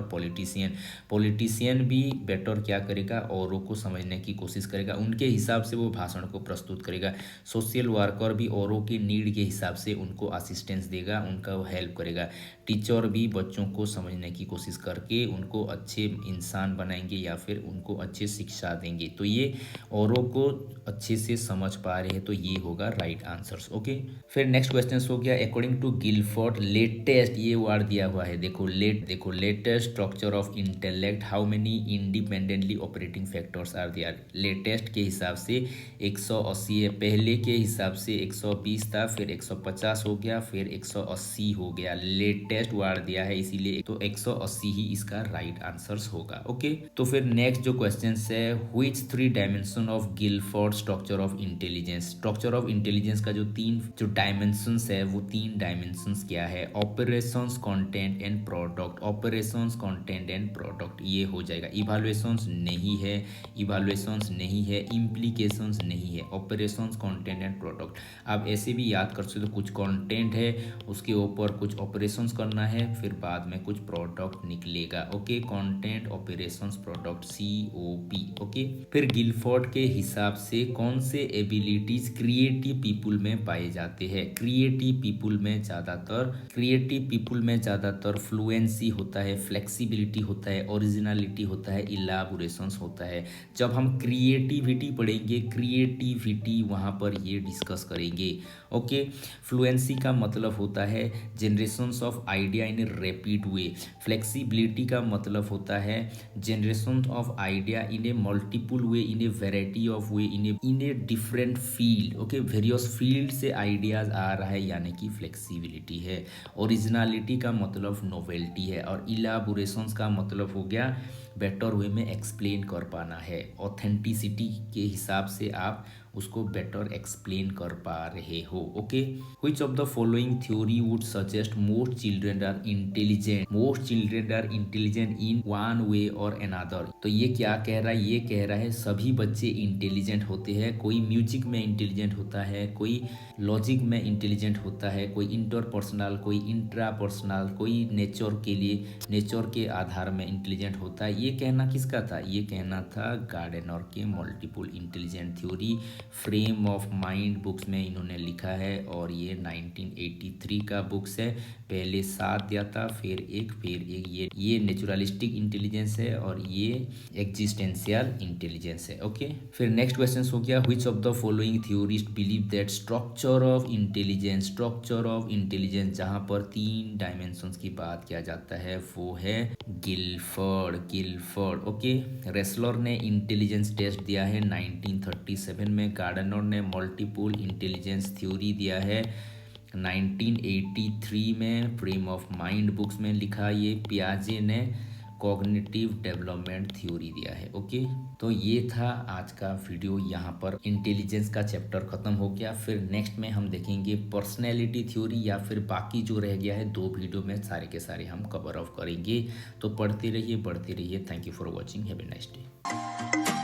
पॉलिटिशियन भी बेटर क्या करेगा, औरों को समझने की कोशिश करेगा, उनके हिसाब से वो भाषण को प्रस्तुत करेगा। सोशल वर्कर भी औरों की नीड के हिसाब से उनको असिस्टेंस देगा, उनका हेल्प करेगा। टीचर भी बच्चों को समझने की कोशिश करके उनको अच्छे इंसान बनाएंगे या फिर उनको अच्छे शिक्षा देंगे। तो ये औरों को अच्छे से समझ पा रहे हैं, तो ये होगा राइट आंसर्स। ओके, फिर नेक्स्ट क्वेश्चन हो गया, अकॉर्डिंग टू गिलफोर्ड लेटेस्ट, ये वर्ड दिया हुआ है, देखो latest structure of intellect, how many independently operating factors are there. Latest के हिसाब से 180 है, पहले के हिसाब से 120 था, फिर 150 हो गया, फिर 180 हो गया। लेटेस्ट वर्ड दिया है इसीलिए तो 180 ही इसका राइट आंसर होगा। ओके, तो फिर नेक्स्ट जो क्वेश्चन है, which 3 dimension of Guilford structure of intelligence. Structure of intelligence का जो 3 जो डायमेंशंस है वो 3 डायमेंशंस क्या है? Operations, content and product. Operations, content and product ये हो जाएगा। इवैल्यूएशंस नहीं है, इम्प्लीकेशंस नहीं है, ऑपरेशंस, कंटेंट एंड प्रोडक्ट। आप ऐसे भी याद कर सकते हो, कुछ कंटेंट है उसके ऊपर कुछ ऑपरेशंस करना है, फिर बाद में कुछ प्रोडक्ट निकलेगा। Okay, content, operations, product, COP। Okay, फिर गिलफोर्ड के हिसाब से कौन से एबिलिटीज क्रिएटिव पीपुल में पाए जाते हैं? क्रिएटिव पीपुल में ज़्यादातर फ्लुएंसी होता है, फ्लेक्सिबिलिटी होता है, ओरिजिनलिटी होता है, इलाबोरेशंस होता है। जब हम क्रिएटिविटी पढ़ेंगे, क्रिएटिविटी वहाँ पर ये डिस्कस करेंगे। ओके, फ्लुएंसी का मतलब होता है generations of idea in a rapid way. Flexibility का मतलब होता है generation of idea in A multiple way, in a variety of way, in a different field. Okay, various field से आइडियाज आ रहा है, यानी कि फ्लेक्सिबिलिटी है। ओरिजिनलिटी का मतलब नोवेल्टी है, और इलाबोरेशंस का मतलब हो गया बेटर वे में एक्सप्लेन कर पाना है। ऑथेंटिसिटी के हिसाब से आप उसको बेटर एक्सप्लेन कर पा रहे हो। Okay, which of the following theory would suggest most children are intelligent in one way और अनदर। तो ये क्या कह रहा है? ये कह रहा है सभी बच्चे इंटेलिजेंट होते हैं। कोई म्यूजिक में इंटेलिजेंट होता है, कोई लॉजिक में इंटेलिजेंट होता है, कोई इंटरपर्सनल, कोई इंट्रापर्सनल, कोई नेचर के आधार में इंटेलिजेंट होता है। ये कहना किसका था? ये कहना था गार्डनर के multiple intelligent theory frame of mind books में इन्होंने लिखा है, और ये 1983 का बुक्स है। पहले 7 दिया था, फिर एक ये नेचुरलिस्टिक इंटेलिजेंस है और ये एग्जिस्टेंशियल इंटेलिजेंस है। ओके, फिर नेक्स्ट क्वेश्चन हो गया, which of the following theorist believe that structure of intelligence जहाँ पर 3 डायमेंशंस की बात किया जाता है वो है गिलफर्ड। ओके, रेसलर ने इंटेलिजेंस टेस्ट दिया है 1937 में, गार्डनर ने मल्टीपल इंटेलिजेंस थ्योरी दिया है 1983 में, फ्रेम ऑफ माइंड बुक्स में लिखा, ये पियाजे ने कॉग्निटिव डेवलपमेंट थ्योरी दिया है। ओके, तो ये था आज का वीडियो, यहाँ पर इंटेलिजेंस का चैप्टर खत्म हो गया। फिर नेक्स्ट में हम देखेंगे पर्सनैलिटी थ्योरी, या फिर बाकी जो रह गया है 2 वीडियो में सारे के सारे हम कवर ऑफ करेंगे। तो पढ़ते रहिए, बढ़ते रहिए। Thank you for watching, have a nice day.